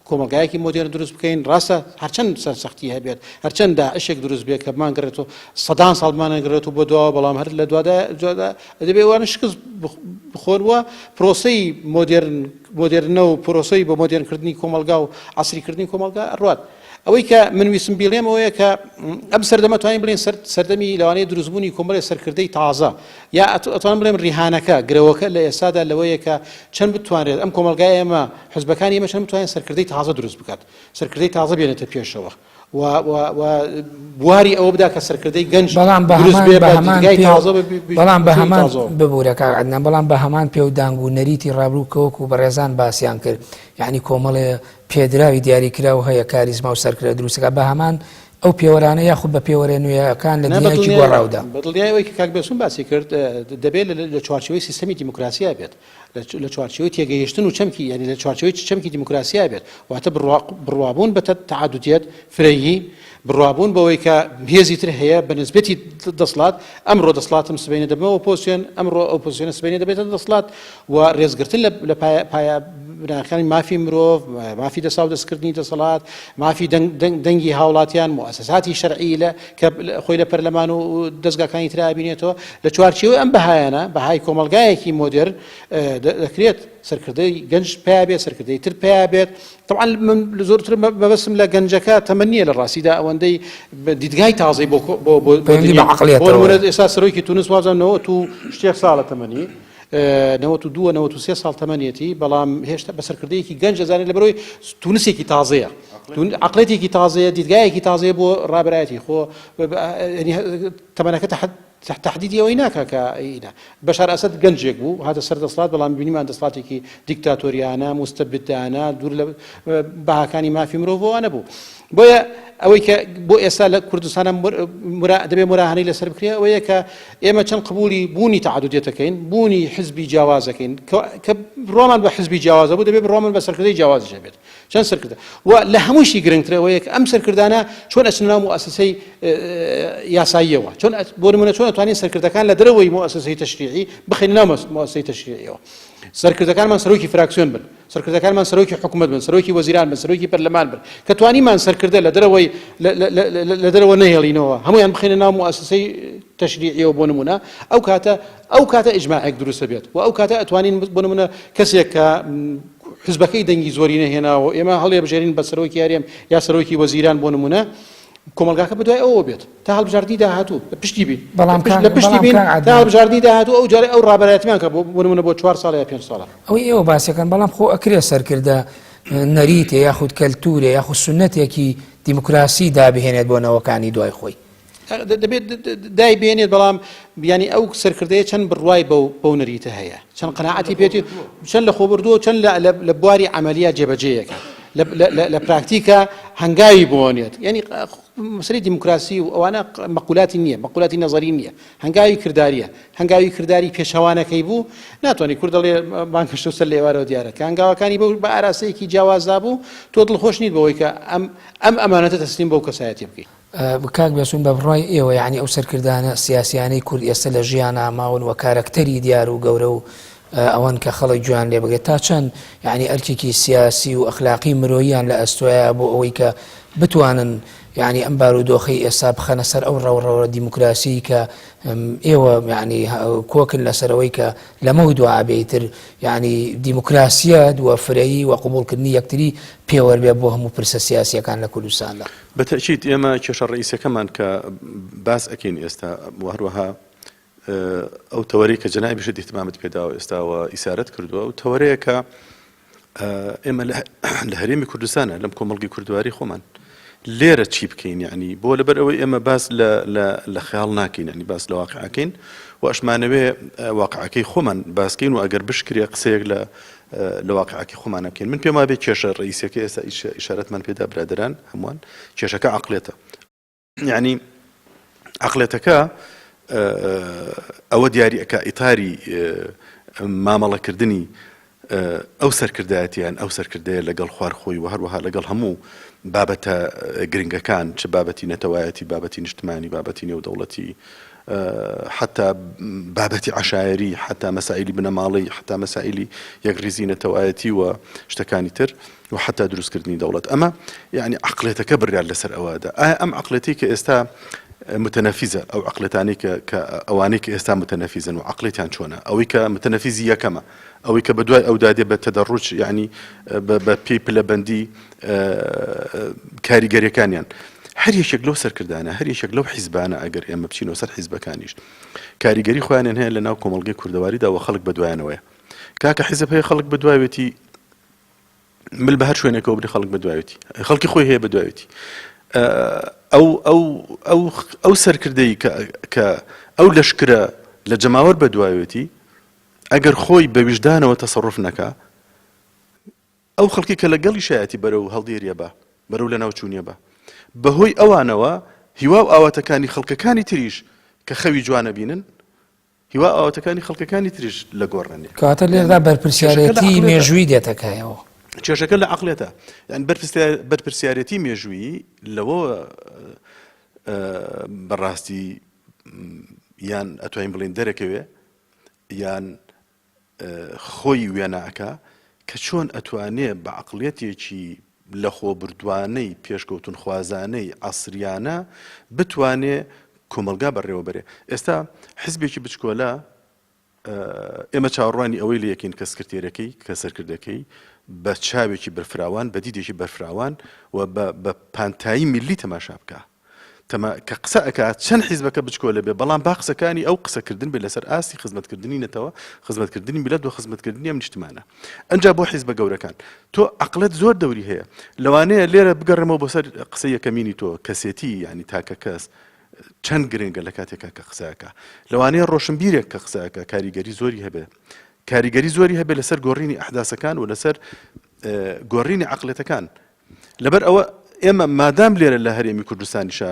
کۆمەلگایەکی مۆدێرن دروست بکەین ڕاستە هەرچەند سەرسەختی هەبێت هەرچەند داعشێک دروست بێت کە بمانگەڕێتەوە سەدان ساڵمانەگرێت و بۆ دواوە بەڵام هەر لە دووادا دەبێت وانە شکست بخۆنەوە پرۆسەی مۆدێرنە و پرۆسەی بۆ مۆدێرنکردنی کۆمەلگا و عەسریکردنی کۆمەلگا ڕوات ئەوەی کە من ویسم بیڵێم ئەوەیە کە ئەم سەردەمە توانین بڵێن سەردەمی لەوانەیە دروستبوونی کۆمەڵی سەرکردەی تازە یا ئەتوانم بڵێم ڕیهانەکە گرەوەکە لە ئێستادا لەوەیە کە چەند بتوانێت ئەم کۆمەلگای ئێمە حزبەکانی ئێمە چەند بتوانین سەرکردەی تازە دروست بکات سەرکردەی تازە بێنێتە پێشەوە بواری ئەوە بدا کە سەرکردەی گەنج بەڵام بە هەمان ببوورەکە عەدنان بەڵام بە هەمان پێودانگ و نەریتی ڕابرووکەوەکو بەڕێزان باسییان کرد یعنی کۆمەڵێ پێدراوی دیاریکرا و هەیە کاریزما و سەرکردە دروستەکە بە هەمان ئەو پێوەرانە یاخود بە پێوەرە نوێیەکان لە دنیاکی گۆڕاودا بەدڵنیایەوەی کە کاک بێسوون باسی کرد دەبێت لە چوارچەوەی سیستەمی دیموکراسیا بێت لە چوارچەوەی تێگەیشتن و چەمکی یعنی لە چوارچەوەی چەمکی دیموکراسیا بێت واتە بڕوابوون بە تعادودیت فرەیی بڕوابوون بەوەی کە هێزی تر هەیە بە نسبەتی دەسڵات ئەمڕۆ دەسڵاتم سبەینە دەبێت ئۆپۆزیسیۆن ئەمڕۆ ئۆپۆزیسیۆنە سبەینە دەبێتە دەسڵات و ڕێزگرتن لە پایە بناکانی مافی مرۆڤ مافی دەسا و دەستکردنی دەسەڵات مافی دەنگی هاوڵاتیان مؤسساتی شەرعی لە کە خۆی لە پەرلەمان و دەستگاکانی ترا بینێتەوە لە چوارچێوەی ئەم بەهایانە بەهای کۆمەلگایەکی مۆدێرن دەکرێت سەرکردەی گەنج پیا بێت سەرکردەی تر پیا بێت طبعا من زۆرتر بەبەسم لە گەنجەکە تەمەنیە لە ڕاستیدا ئەوەندەی دیدگای تازەی بۆ ئێستا سەرۆکی تونس وازانەوە تو شتێک ساڵە تەمەنی 92 ساڵ تەمەنیەتی بەڵام هێشتا بە سەرکردەیەکی گەنج دەزانێت لەبەرەوەی تونسێکی تازەیە عقلێتێکی تازەیە دیدگایەکی تازەیە بۆ ڕابرایەتی خۆ تەمەنەکە تحديدي ويناك كاينا بشار اسد گەنجێک بوو هذا سەر دەسڵات بەڵام بینیمان دەسڵاتێکی دیکتاتۆریانە مستەبدانە دوور لە باهاکانی مافی مرۆڤەوە نەبوو بۆیە ئەوەی کە بۆ ئێستا لە کوردستانە دەبێ مراهانەی لەسەر بکرێ ئەوەیە کە ئێمە چەند قبولی بوونی تعدودێتەکەین بوونی حزبی جیاوازەکەین کە ڕۆمان بە حزبی جیاوازە بوو دەبێت ڕۆمان بە سەرکردەی جیاوازش بێت چەند سەرکردە و لە هەمووشی گرنگترەوەیە کە ئەم سەرکردانە چۆن ئەچنە ناو مؤسسەی یاساییەوە چۆن بۆ نمونە چۆن ئەتوانین سەرکردەکان لە دەرەوەی مؤسسەی تەشریعی بخەین ناو مؤسسەی تەشریعیەوە سەرکردەکانمان سەرۆکی فراکسیۆن بن سەرکردەکانمان سەرۆکی حکوومەت بن سەرۆکی وەزیران بن سەرۆکی پەرلەمان بن کە توانیمان سەرکردە لە دەرەوە نەهێڵینەوە هەمویان بخێنە ناو مؤسسەی تەشریعیەوە بۆ نمونە ئەو کاتە ئیجماعێک دروستە بێت و ئەو کاتە ئەتوانین بۆ نمونە کەسێک کە حزبەکەی دەنگی زۆری نەهێناوە ئێمە هەڵێ بژێرین بە سەرۆکی یاریەم یا سەرۆکی وەزیران بۆ نمونە کۆمەلگاکە بەدوای ئەوە بێت تا هەڵبژاردننی داهاتوو پشتی بین لە پشتی بین تا هەڵبژاردننی داهاتوو ئەو جارێ ئەو ڕابەرایەتیان کە بۆ نمونە بۆ 4 ساڵ یا 5 ساڵە ئەوەی ئێوە باسیەکەن بەڵام خۆ ئەکرێ سەرکردە نەریتێ یاخود کەلتورێ یاخود سنەتێکی دیموکراسی دابهێنێت بۆ نەوەکانی دوای خۆی دەبێت دای بێنێت بەڵام بیانی ئەو سەرکردەیە چەند بڕوای بەو نەریتە هەیە چەند قەناعەتی پێێتی چەند لە خۆبردووە چەند لە بواری عملیات جێبەجێیەکە لە پراکتیکە هەنگاوی بۆنێت یعنی مەسەلەی دیموکراسی و ئەوانە مەقولاتی نییە مەقولاتی نەزەری نییە هەنگاوی کرداریە هەنگاوی کرداری پێشەوانەکەی بوو ناتوانانی کورد دەڵێ بانکەشتە و سەر لە ئێوارەوە دیارەکە هەنگاوەکانی بە ئاراسەیەکی جیاوازدا بوو تۆ دڵخۆش نیت بەوەی کە ئەم ئەمانەتە تەسلیم بەو کەسایەتی بکەیت کاک بێسوون بە بڕای ئێوە یعنی ئەو سەرکردانە سیاسیانەی کورد ئێستا لە ژیان ئاماون و کارکتەری دیار و گەورە و ئەوان کە خەڵک جوان لێ بگێت تا چەند یعنی ئەرکێکی سیاسی و ئەخلاقی مرۆییان لە ئەستۆیە بۆ ئەوەی کە بتوانن یعنی ئەم بارودۆخی ئێستا بخەنە سەر ئەو ڕەوڕەوە دیموکراسی کە ئێوە یعنی کۆکن لەسەرەوەی کە لەمە دوعابێتتر یعنی دیموکراسیە دووەفرەیی و قبولکردنی یەکتری پێوە بێ بۆ هەموو پرسە سیاسیەکان لە کوردستاندا بەتەکید ئێمە کێشە ڕئیسەکەمان کە باس ئەکەین ئێستا هەروەها ئەو تەوەرەی کە جەنابی شت احتیمامت پێداوە ئێستاوە ئیسارەت کردووە و تەوەرەیە کە ئێمە لە هەرێمی کوردستانە لەم کۆمەڵگەی کوردواری خۆمان لێرە چی بکەین یعنی بۆ لەبەر ئەوەی ئێمە باس لە خەیاڵ ناکەین ینی باس لە واقعەکەین و ئەشمانەوێ واقعەکەی خۆمان باسکەین و ئەگەر بشکرێ قسەیەک لە واقعەکەی خۆمان ناکەین من پێم وابێ کێشە ڕئیسەکە ئێستا ئیشارەتمان پێدا برادران هەمووان کێشەکە عەقڵێتە یعنی عەقڵێتەکە ئەوە دیاری ئەکا ئیتاری مامەڵەکردنی ئەو سەرکردایەتیان ئەو سەرکردەیە لەگەڵ خوارخۆی و هەروەها لەگەڵ هەموو بابەتە گرنگەکان چ بابەتی نەتەوایەتی بابەتی نیشتمانی بابەتی نێودەوڵەتی حتا بابەتی عشایری حتا مەسائلی بنەماڵی حتا مەسائلی یەکڕیزی نەتەوایەتی و شتەکانی تر و حتا دروستکردنی دەوڵەت ئەمە یعنی عەقڵێتەکە بڕیار لەسەر ئەوەدا ئایا ئەم عەقڵێتی کە ئێستا متنەفیزە ئەو عەقڵێتانی کە ئەوانەی کە ئێستا متنەفیزن و عەقڵێتیان چۆنە ئەوەی کە متنەفیزی یەکەمە ئەوەی کە بەدوای ئەو دادێ بە تەدەڕوج یعنی بە پێی پلەبەندی کاریگەریەکانیان هەر یەکێک لەو سەرکردانە هەر یەکێک لەو حیزبانە ئەگەر ئێمە بچینەوە سەر حیزبەکانیش کاریگەری خۆیانیان هەیە لە ناو کۆمەڵگەی کوردەواریدا و خەڵک بەدوایانەوەیە کاکە حیزب هەیە خەڵک بەدوایەتی مل بە هەر شوێنێکەوە بری خەڵک بەدوایەتی خەڵکی خۆی هەیە بەدوایەتی ئەو سەرکردەی کە ئەو لەشکرە لە جەماوەر بەدوایەتی ئەگەر خۆی بە ویژدانەوە تەسەڕوف نەکا ئەو خەڵکی کە لەگەڵی شایەتی بەرەو هەڵدێریە بە بەرەو لە ناوچوونیە بە بەهۆی ئەوانەوە هیوا و ئاواتەکانی خەڵکەکانی تریش کە خەوی جوانە بینن هیوا ئاواتەکانی خەڵکەکانی تریش لە گۆڕێنێ کەواتە لێردا بەرپرسیارەتی مێژووی دێتەکایەوە کێشەکە لە عەقڵێتە یعنی بەرپرسیارەتی مێژووی لەوە بەڕاستی یان ئەتوانین بڵێن دەرەکەوێ یان خۆی وێناکە کە چۆن ئەتوانێ بە عەقڵێتێکی لە خۆبردوانەی پێشکەوتن خوازانەی عەسریانە بتوانێ کۆمەلگا بەڕێوە بەرێ ئێستا حیزبێکی بچکۆلە ئێمە چاوەڕوانی ئەوەی لە یەکەین کە سکرتێرەکەی کە سەرکردەکەی بە چاوێکی بەرفراوان بە دیدێکی بەرفراوان و بە پانتایی میلی تەماشا بکە کە قسە ئەکات چەند حیزبەکە بچکۆلە بێ بەڵام با قسەکانی ئەو قسەکردن بێ لەسەر ئاستی خزمەتکردنی نەتەوە خزمەتکردنی میلەت و خزمەتکردنی ئەم نیشتمانە ئەنجا بۆ حیزبە گەورەکان تۆ عەقڵت زۆر دەوری هەیە لەوانەیە لێرە بگەڕێمەوە بۆ سەر قسە یەکەمینی تۆ کەسێتی یعنی تاکە کەس چەند گرنگە لە کاتێکا کە قسەکە لەوانەیە ڕۆشنبیرێک کە قسەکە کاریگەری زۆری هەبێ کاریگەری زۆری هەبێ لەسەر گۆڕینی ئەحداسەکان و لەسەر گۆڕینی عەقڵێتەکان لەبەر ئەوە ئێمە مادام لێرە لە هەرێمی کوردستانیشە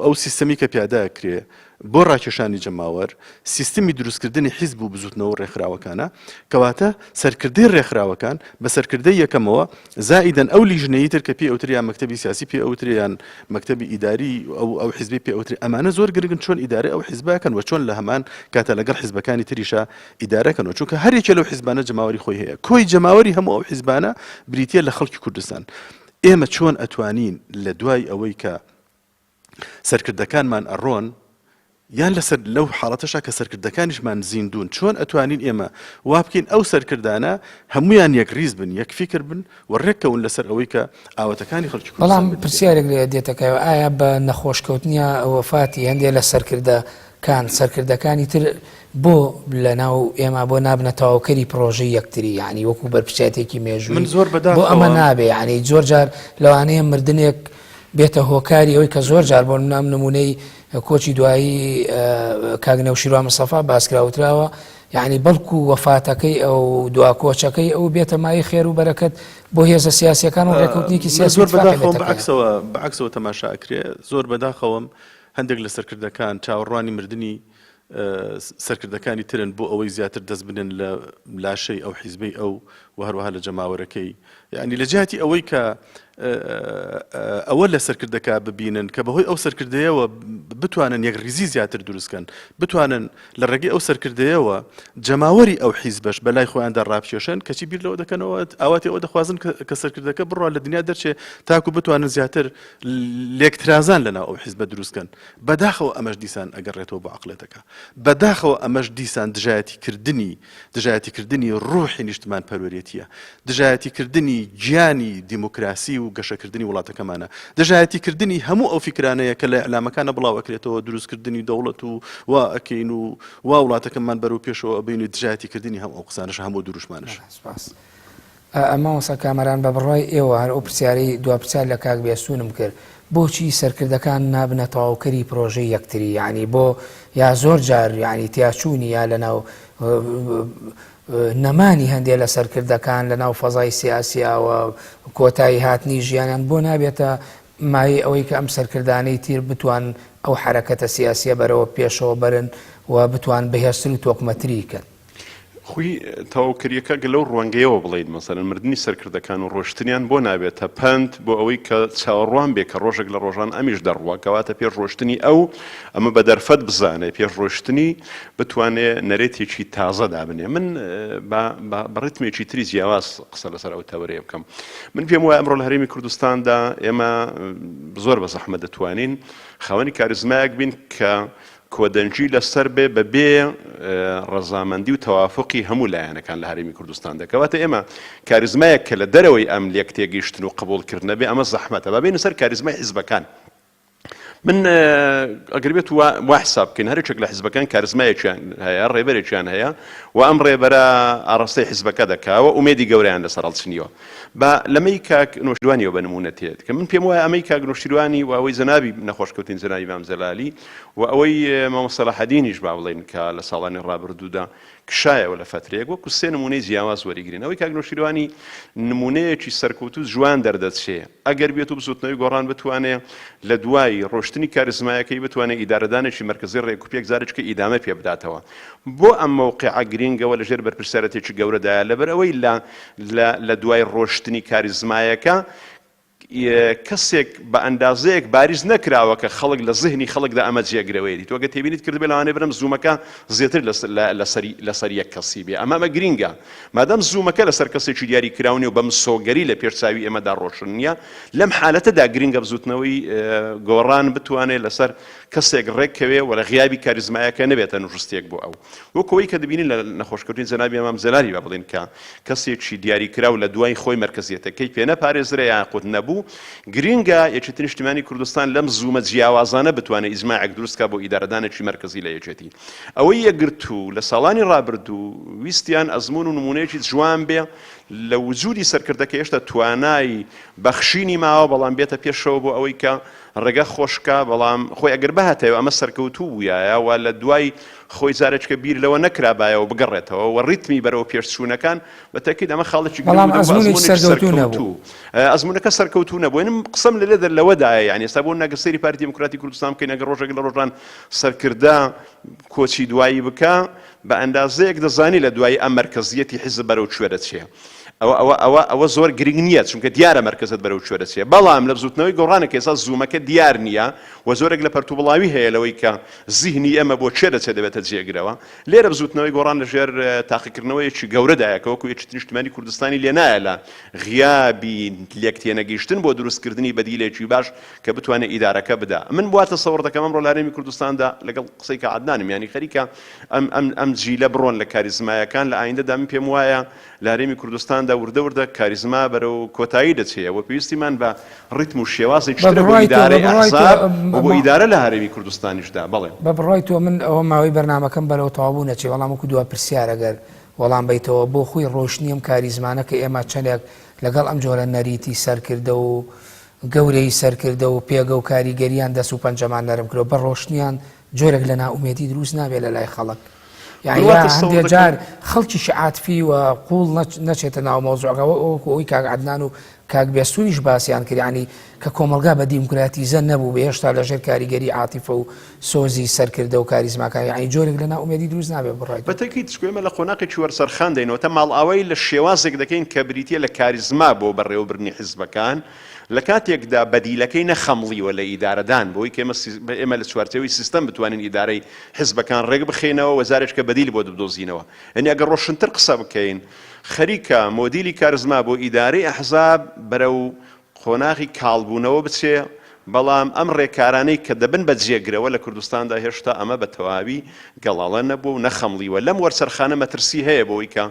ئەو سیستەمی کە پیادە کرێ بۆ ڕاکێشانی جەماوەر سیستمی دروستکردنی حیزب و بزوتنەوە ڕێکخراوەکانە کەواتە سەرکردەی ڕێکخراوەکان بە سەرکردەی یەکەمەوە زائیدەن ئەو لیژنەیە تر کە پێ ئەوتریان مەکتەبی سیاسی پێ ئەوتریان مەکتەبی ئیداری ئەو حیزبی پێ ئەوتری ئەمانە زۆر گرنگن چۆن ئیدارە ئەو حیزبەکەن و چۆن لە هەمان کاتە لەگەڵ حیزبەکانی تریشە ئیدارەکەنەوە چونکە هەر یەکێ لەو حیزبانە جەماوەری خۆی هەیە کۆی جەماوەری هەموو ئەو حیزبانە بریتیە لە خەڵکی کوردستان ئێمە چۆن ئەتوانین لە دوای ئەوەی کە سەرکردەکانمان ئەڕۆن یان لەسەر لەو حاڵەتەشا کە سەرکردەکانیشمان زیندون چۆن ئەتوانین ئێمە وا بکەین ئەو سەرکردانە هەمویان یەک ریز بن یەک فیکر بن و ڕێککەون لەسەر ئەوەی کە ئاواتەکانی خەڵکی بەڵام پرسیارێک لێ دێتەکەوە ئایا بە نەخۆشکەوتنیە وەفاتی هەندێک لە سەرکردەکانی تر بۆ لە ناو ئێمە بۆ نابنە تەواوکەری پرۆژەی یەکتری یعنی وەکو بەرپرسیارەتێکی مێژووی من زۆر بەداخەوە بۆ ئەمە نابێ یعنی زۆر جار لەوانەیە مردنێک بێتە هۆکاری ئەوەی کە زۆر جار بۆ نام نمونەی کۆچی دوایی کاگنەو شیروان مستەفا باسکراوتراوە یعنی بەڵکو وەفاتەکەی ئەو دوا کۆچەکەی ئەو بێتە مای خێر و بەرەکەت بۆ هێزە سیاسیەکان و ڕێکەوتنێکی سیاسی زۆر بەداخەوە بەعکسەوە تەماشا ئەکرێ زۆر بەداخەوەم هەندێک لە سەرکردەکان چاوەڕوانی مردنی سەرکردەکانی ترن بۆ ئەوەی زیاتر دەست بنن لە لاشەی ئەو حیزبەی ئەو و هەروەها لە جەماوەرەکەی یعنی لە جهاتی ئەوەی کە ئەوە لە سەرکردەکە ببینن کە بەهۆی ئەو سەرکردەیەوە بتوانن یەک ریزی زیاتر دروستکەن بتوانن لە ڕێگەی ئەو سەرکردەیەوە جەماوەری ئەو حیزبەش بەلای خۆیاندا ڕابکێشن کەچی بیر لەوە دەکەنەوە ئاواتی ئەوە دەخوازن کە سەرکردەکە بڕوا لە دنیا دەرچێ تاکو بتوانن زیاتر لێکترازان لەناو ئەو حیزبە دروستکەن بەداخەوە ئەمەش دیسان ئەگەڕێتەوە بە عەقڵێتەکە بەداخەوە ئەمەش دیسان دژایەتیکردنی ڕوحی نیشتمان پەروەریەتیە دژایەتیکردنی گیانی دیموکراسی و گەشەکردنی وڵاتەکەمانە دژایەتیکردنی هەموو ئەو فیکرانەیە کە لە ئەعلامەکانە بڵاوەکرێن بکرێتەوە دروستکردنی دەوڵەت و وا ئەکەین و وا وڵاتەکەمان بەرەو پێشەوە ئەبین دژایەتیکردنی هەم ئەو قسانش هەموو دروشمانش. ئەمە وەسە کامەران بە بڕای ئێوە هەر ئەو پرسیارەی دو پرسیار لە کاک بێسوونم کرد بۆچی سەرکردەکان نابنە تەواوکەری پرۆژەی یەکتری یعنی بۆ یا زۆر جار یعنی تیاچوونی یا لەناو نەمانی هەندێک لە سەرکردەکان لەناو فەزای سیاسیەوە کۆتایی هاتنی ژیانیان بۆ نابێتە مای ئەوەی کە ئەم سەرکردانەی تیر بتوان ئەو حرەکەتە سیاسیە بەرەوە پێشەوە بەرن و بتوان بەهێزتر و تۆکمەتریکەن. خوی تاوکریەکە گەلە و ڕوانگەیەوە بڵێیت مەسەرەن مردنی سەرکردەکان و ڕۆشتنیان بۆ نابێتە پند بۆ ئەوەی کە چاوەڕوان بێ کە ڕۆژێک لە ڕۆژان ئەمیش دەڕوە کەواتە پێش ڕۆشتنی ئەو ئەمە بە دەرفەت بزانێ پێش ڕۆشتنی بتوانێت نەرێتێکی تازە دابنێ. من بە ڕیتمێکی تری جیاواز قسە لەسەر ئەو تەورەیە بکەم. من پێم وایە ئەمڕۆ لە هەرێمی کوردستاندا ئێمە زۆر بە زەحمەت دەتوانین خاوەنی کاریزمایەک بین کە کۆدەنجی لەسەر بێ بەبێ ڕەزامەندی و تەوافقی هەموو لایەنەکان لە هەرێمی کوردستان دەکەواتە ئێمە کاریزمایەک کە لە دەرەوەی ئەم لێک تێگەیشتن و قبوڵکردنە بێ ئەمە زەحمەتە بابێنە سەر کاریزمای حیزبەکان. من ئەگەر بێت وا حساب بکەین هەرێکێک لە حیزبەکان کاریزمایەکیان هەیە ڕێبەرێکیان هەیە و ئەم ڕێبەرە ئاڕاستەی حیزبەکە دەکاوە ئومێدی گەورەیان لەسەر هەڵچنیەوە. بە لەمەی کاک نۆشتوانیەوە بە نمونە تێت کە من پێم وایە ئەمەی کاک نۆشتوانی و ئەوەی زەنابی نەخۆشکەوتین زەنابی مام جەلالی و ئەوەی مامۆستا سەلاحەدینیش با بڵێن کە لە ساڵانی ڕابردوودا کشایەوە لە فترەیەک وەکو سێ نمونەی جیاواز وەریگرین. ئەوەی کاک نۆشتوانی نمونەیەکی سەرکەوتوو جوان دەردەچێ ئەگەر بێت و بزوتنەوەی گۆڕان بتوانێت لە دوای ڕۆشتنی کاریزمایەکەی بتوانێت ئیدارەدانێکی مرکزی ڕێکوپێک زارێککە ئیدامە پێ بداتەوە. بۆ ئەم موقعە گرینگەوە لەژێر بەرپرسیارەتێکی گەورەدایە لەبەر ئەوەی لە دوای ڕۆشتنی کاریزمایەکە کەسێک بە ئەندازەیەک باریز نەکراوە کە خەڵک لە زهنی خەڵکدا ئەمە جێگرەوەی تۆگە تێبینیت کرد بێ لەوانێ برم زوومەکە زیاتر لەسەر یەک کەسی بێ ئەمە گرینگە مادەم زوومەکە لەسەر کەسێکی دیاری کراونی و بەم سۆگەری لە پێشچاوی ئێمەدا ڕۆشن نییە لەم حالەتەدا گرینگە بزوتنەوەی گۆڕان بتوانێت لەسەر کەسێک ڕێککەوێ و لە غیابی کاریزمایەکە نەبێتە نوژستێک بۆ ئەو وەکەوەی کە دەبینین لە نەخۆشکردنی جەنابی مام جەلالی با بڵێن کە کەسێکی دیاری کراو لە دوای خۆی مرکزیەتەکەی پێ نەپارێزرا یاخود نەبوو گرینگە یەکێتی نیشتیمانی کوردستان لەم زوومە جیاوازانە بتوانێت ئیجماعێک دروستکە بۆ ئیدارەدانێکی مرکزی لە یەکێتی ئەوەی یەکگرتوو لە ساڵانی ڕابردوو ویستیان ئەزمون و نمونەیەکی جوان بێ لە وجودی سەرکردەکە هێشتا توانای بەخشینی ماوە بەڵام بێتە پێشەوە بۆ ئەوەی کە ڕێگە خۆشکە بەڵام خۆی ئەگەر بەهاتەوە ئەمە سەرکەوتوو بوویایە و لە دوای خۆی زارێککە بیر لەوە نەکرابایەوە بگەڕێتەوە و ڕیتمی بەرەوە پێشچوونەکان بە تاکید ئەمە خاڵێکی ئەزمونەکە سەرکەوتوو نەبوو. من قسەم لە لێدەر لەوەدایە یعنی ئێستا بۆ نەگە سەیری پارتی دیموکراتی کوردستان بکەین ئەگەر ڕۆژێک لە ڕۆژان سەرکردا کۆچی دوایی بکە بە ئەندازەیەک دەزانی لە دوای ئەم مەرکەزیەتی حیزب بەرەو کوێ دەچێ. ئەوە زۆر گرنگ نییە چونکە دیارە مەرکەزت بەرەو کوێ دەچێ بەڵام لە بزوتنەوەی گۆڕانێک ئێستا زوومەکە دیار نییە و زۆرێک لە پەرتوبڵاوی هەیە لەوەی کە زیهنی ئەمە بۆ چێ دەچێت دەبێتە جێگرەوە. لێرە بزوتنەوەی گۆڕان لەژێر تاقیکردنەوەیەکی گەورەدایەکە وەکو یەکێتی نیشتیمانی کوردستانی لێ نایە لە غیابی لێکتێنەگەیشتن بۆ دروستکردنی بەدیلێکی باش کە بتوانێت ئیدارەکە بدا. من بواتە سەوەڕ دەکەم ئەمڕۆ لە هەرێمی کوردستاندا لەگەڵ قسەی کە عەدنانم یعنی خەریکە ئەم جیلە بڕۆن لە کاریزمایەکان لە ئایندەدا من پێم وایە لە هەرێمی کوردستاندا وردە کاریزما بەرەو کۆتایی دەچێت و پێویستیمان بە ڕیتم و شێوازێک شترە بۆ ئیدارەی ئەحزاب و بۆ ئیدارە لە هەرێمی کوردستانیشدا. بەڵێ بە بڕای تۆ من ئەوە ماوەی بەرنامەکەم بەرەو تەواو نەچێ وەڵام وەکو دووە پرسیار ئەگەر وەڵام بیتەوە بۆ خۆی ڕۆشنی ئەم کاریزمانە کە ئێمە چەندێک لەگەڵ ئەم جۆرە نەریتی سەرکردە و گەورەی سەرکردە و پێگە و کاریگەریان دەست و پەنجەمان نەرم کردەوە بە ڕۆشنیان جۆرێک لە ناومێدی دروست نابێت لە لای خەڵک یعنی هەندێک جار خەڵکیشی عاتفی و قوڵ نەچێتە ناو مەوزوعەکە وەکو ئەوی کاک عەدنان و کاک بێسوونیش باسییان کرد ینی کە کۆمەلگا بە دیموکراتیزە نەبوو بە هێشتا لەژێر کاریگەری عاتیفە و سۆزی سەرکردە و کاریزماکان یعنی جۆرێک لە ناومێدی دروست نابێت بڕای بەتەکید شکوێمە لە قۆناقێکی وەرسەرخان دەینەوە ماڵئاوەی لە شێوازێک دەکەین کە بریتە لە کاریزما بۆ بەڕێوەبرنی حیزبەکان لە کاتێکدا بەدیلەکەی نەخەمڵیوە لە ئیدارەدان بۆی کە ئێمە لە چوارچەوەی سیستەم بتوانین ئیدارەی حیزبەکان ڕێک بخێنەوە وەزارێککە بەدیل بۆ بدۆزینەوە. ئەنی ئەگەر ڕۆشنتر قسە بکەین خەریکە مۆدیلی کارزما بۆ ئیدارەی ئەحزاب بەرەو قۆناغی کاڵبوونەوە بچێ بەڵام ئەم ڕێکارانەی کە دەبن بە جێگرەوە لە کوردستاندا هێشتا ئەمە بە تەواوی گەڵاڵە نەبوو و نەخەمڵیوە لەم وەرسەرخانە مەترسی هەیە بۆی کە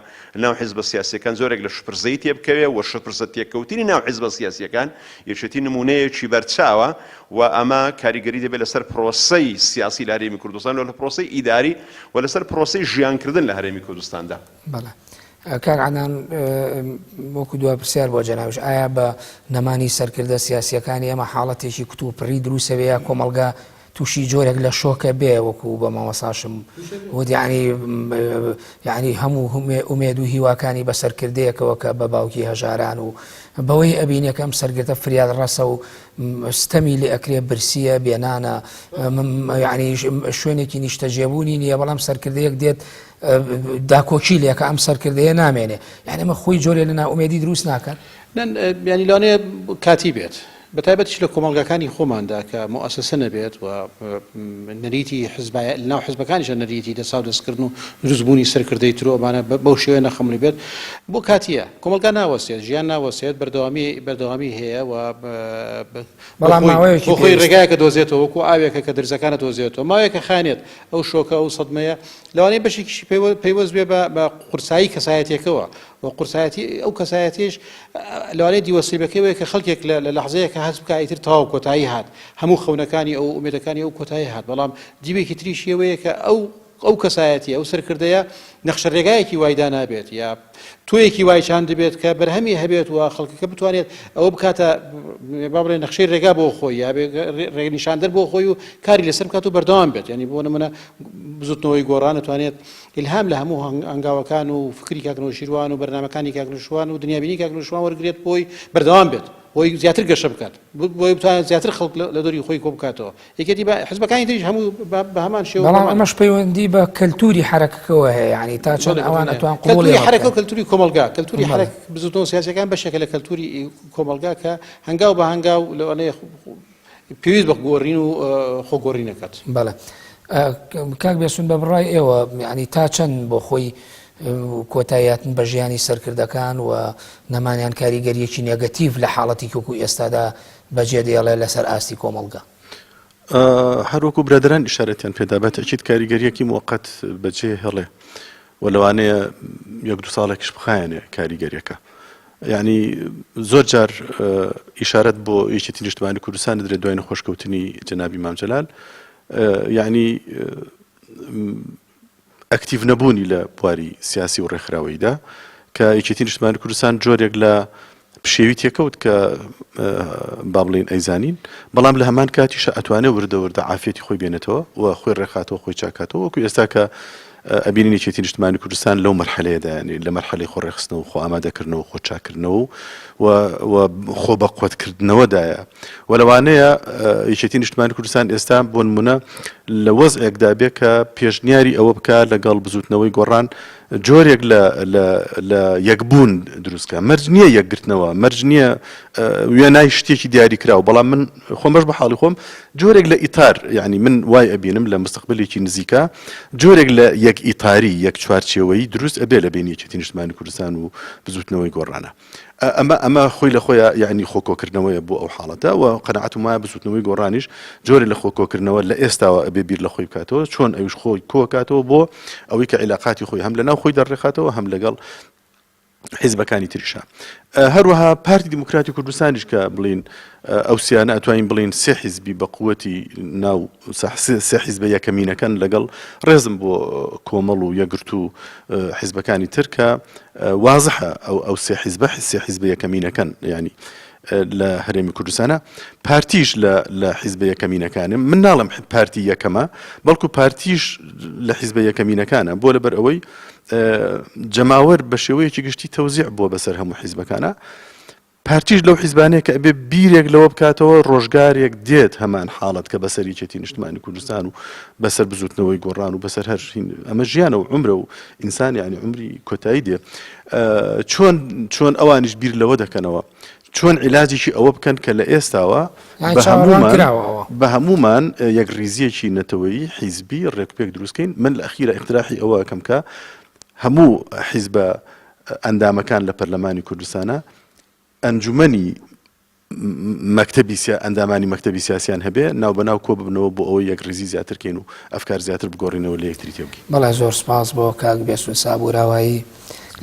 ناو حیزبە سیاسیەکان زۆرێک لە شپرزەی تێبکەوێ و شپرزە تێکەوتنی ناو حیزبە سیاسیەکان یەکێتی نمونەیەکی بەرچاوە و ئەمە کاریگەری دەبێت لەسەر پرۆسەی سیاسی لە هەرێمی کوردستان و لە پرۆسەی ئیداری و لەسەر پرۆسەی ژیانکردن لە هەرێمی کوردستاندا. بەڵێ کاک عەنان وەکو دوای پرسیار بۆ جەنابش ئایا بە نەمانی سەرکردە سیاسیەکانی ئێمە حاڵەتێکی کتوپڕی دروستە بێ یا کۆمەڵگا تووشی جۆرێک لە شۆکە بێ وەکو بە مامەساشم وت یعنی هەموو ئومێد و هیواکانی بە سەرکردەیەکەوە کە بە باوکی هەژاران و بەوەی ئەبینەکەم سەرگرتە فریاد ڕەسە و ستەمی لێ ئەکرێ برسیە بێنانە یعنی شوێنێکی نیشتەجێبوونی نییە بەڵام سەرکردەیەک دێت داکۆچی لێکە ئەم سەرکردەیە نامێنێ یعنی ئەمە خۆی جۆرێ لە ناومێدی دروست ناکەن ینی لەوانەیە کاتی بێت بەتایبەتش لە کۆمەڵگەکانی خۆماندا کە مؤسسە نەبێت و نەریتی ناو حزبەکانیشە نەریتی دەسا و دەستکردن و دروستبوونی سەرکردەی ترۆمانە بەو شێوەیە نەخەمڵی بێت بۆ کاتیە کۆمەڵگا ناوەستێت ژیان ناوەستێت بەردەوامی هەیە و خۆی ڕێگایەکە دۆزێتەوە وەکو ئاوێکە کە درزەکانە دۆزێتەوە ماوەیەکە خانێت ئەو شۆکە ئەو سەدمەیە لەوانەیە بەشێکیشی پەیوەست بێ بە قورسایی کەسایەتێکەوە و قورسایەتی ئەو کەسایەتیش لەوانەیە دیوەسیبەکەی کە خەڵکێک لە لەحزەیەکە هەست بکە ئیتر تەواو کۆتایی هات هەموو خەونەکانی ئەو ئومێدەکانی ئەو کۆتایی هات بەڵام دیبێکی تریش ئەوەیە کە ئەو کەسایەتی ئەو سەرکردەیە نەخشە ڕێگایەکی وایدا نابێت یا تویەکی وای چاند دەبێت کە بەرهەمی هەبێت و خەڵکەکە بتوانێت ئەوە بکاتە با بڵێن نەخشەی ڕێگا بۆ خۆی یا ڕێنیشاندەر بۆ خۆی و کاری لەسەر بکات و بەردەوام بێت ینی بۆ نمونە بزوتنەوەی گۆڕان دەتوانێت ئیلهام لە هەموو هەنگاوەکان و فکری کاکنەوەشیروان و بەرنامەکانی کاکنەوشوان و دنیابینی کاکنەوشوان وەرگێت بۆی بەردەوام بێت بۆی زیاتر گەشە بکات بۆی بتوانێت زیاتر خەڵک لە دۆری خۆی کۆ بکاتەوە یەکێتی حزبەکانی تریش هەموو بە هەمان شێوە بەڵام ئەمەش پەیوەندی بە کەلتوری حرەکەکەوە هەیە یعنی تا چەند ئەوان ئەتوان قبوڵی حرەکە و کەلتوری کۆمەڵگا کەلتوری حرەک بزوتنەوە سیاسیەکان بەشێکە لە کەلتوری کۆمەڵگا کە هەنگاو بە هەنگاو لەوانەیە پێویست بە گۆڕین و خۆگۆڕینەکەات. بەڵێ کاک بێسون بە بڕای ئێوە یعنی تا چەند بۆ خۆی کۆتاییاتن بە ژیانی سەرکردەکان و نەمانیان کاریگەریەکی نێگەتیڤ لە حاڵەتی کۆکو ئێستادا بەجێ دێڵێ لەسەر ئاستی کۆمەڵگا. هەروەکو برادران ئیشارەتیان پێدا بە تەکید کاریگەریەکی موقت بەجێ هێڵێ و لەوانەیە یەک دو ساڵێکیش بخایەنێ کاریگەریەکە یعنی زۆر جار ئیشارەت بۆ یەکێتی نیشتیمانی کوردستان دەدرێت دوای نەخۆشکەوتنی جەنابی مام جەلال یعنی ئەکتیڤ نەبوونی لە بواری سیاسی و ڕێکخراوەییدا کە یەکێتی نیشتیمانی کوردستان جۆرێک لە پشێوی تێکەوت کە با بڵێن ئەیزانین بەڵام لە هەمان کاتیشە ئەتوانێت وردە عافێتی خۆی بێنێتەوە و خۆی ڕێخاتەوە خۆی چاکاتەوە وەکو ئێستا کە ئەبینین یەکێتی نیشتیمانی کوردستان لەو مەرحەلەیەدا ینی لە مەرحەلەی خۆ ڕێخستنەوە و خۆ ئامادەکردنەوە خۆ چاکردنەوە و خۆ بە قوتکردنەوەدایە و لەوانەیە یەکێتی نیشتیمانی کوردستان ئێستا بۆ نمونە لە وەزعێکدا بێ کە پێشنیاری ئەوە بکە لەگەڵ بزوتنەوەی گۆڕان جۆرێک لە یەکبوون دروستکە مەرج نییە یەکگرتنەوە مەرج نییە وێنای شتێکی دیاری کراوە بەڵام من خۆم بەش بە حاڵی خۆم جۆرێک لە ئیتار یعنی من وای ئەبینم لە مستقبلێکی نزیکە جۆرێک لە یەک ئیتاری یەک چوارچێوەی دروست ئەبێ لە بین یەکێتی نیشتیمانی کوردستان و بزوتنەوەی گۆڕانە ئەمە خۆی لە خۆیە یعنی خۆکۆکردنەوەیە بۆ ئەو حاڵەتە و قەنەعەتم وایە بزوتنەوەی گۆڕانیش جۆری لە خۆکۆکردنەوە لە ئێستاوە ئەبێ بیر لە خۆی بکاتەوە چۆن ئەویش خۆی کۆکاتەوە بۆ ئەوەی کە عیلاقاتی خۆی هەم لەناو خۆی دەڕێخاتەوە هەم لەگەڵ حیزبەکانی تریشە هەروەها پارتی دیموکراتی کوردستانیش کە بڵین ئەو سیانە ئەتوانین بڵین سێ حیزبی بە قووەتی ناو سێ حیزبە یەکەمینەکەن لەگەڵ ڕێزم بۆ کۆمەڵ و یەگرت و حیزبەکانی تر کە وازحە ئەو سێ حیزبە یەکەمینەکەن ینی لە هەرێمی کوردستانە پارتیش لە حیزبە یەکەمینەکانم من ناڵم پارتی یەکەمە بەڵکو پارتیش لە حیزبە یەکەمینەکانە بۆ لەبەر ئەوەی جەماوەر بە شێوەیەکی گشتی تەوزیع بووە بەسەر هەموو حیزبەکانە پارتیش لەو حیزبانەیە کە ئەبێ بیرێک لەوە بکاتەوە ڕۆژگارێک دێت هەمان حاڵەت کە بەسەر یەکێتی نیشتیمانی کوردستان و بەسەر بزوتنەوەی گۆڕان و بەسەر هەر ئەمە ژیانە و عمرە و ئینسان یعنی عمری کۆتایی دێ چۆن ئەوانیش بیر لەوە دەکەنەوە چۆن عیلاجێکی ئەوە بکەن کە لە ئێستاوە بە هەمومان یەک ریزیەکی نەتەوەیی حیزبی ڕێکپێک دروستکەین من لە ئەخیرە اقتراحی ئەوە ئەەکەم کە هەموو حیزبە ئەندامەکان لە پەرلەمانی کوردستانە ئەنجومەنی مەکتەبی ئەندامانی مەکتەبی سیاسیان هەبێ ناو بەناو کۆ ببنەوە بۆ ئەوەی یەک ڕێزی زیاترکەین و ئەفکار زیاتر بگۆڕینەوە لە یەکتری تێبگەین. بەڵێ زۆر سپاس بۆ کاک بێسوود سابووراوایی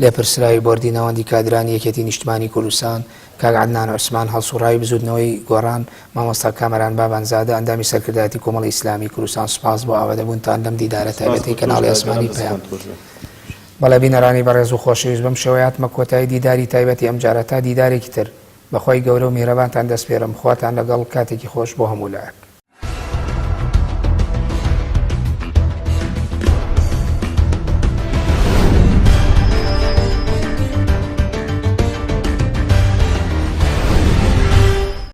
لێپرسراوی بۆردی ناوەندی کادرانی یەکێتی نیشتمانی کوردستان، کاک عەدنان عوسمان هەڵسوڕاوی بزودنەوەی گۆڕان، مامۆستا کامەران بابانزادە ئەندامی سەرکردایەتی کۆمەڵی ئیسلامی کوردستان. سپاس بۆ ئاوادەبوونتان لەم دیدارە تایبەتی کەناڵی ئاسمانی پەیام. بەڵێ بینەرانی بەڕێز و خۆشەویست بەم شێوەیە هاتمە کۆتایی دیداری تایبەتی ئەم جارە تا دیدارێکی تر بەخۆی گەورە و میهرەبانتان دەست پێرم. خواتان لەگەڵ کاتێکی خۆش بۆ هەموو لایەک.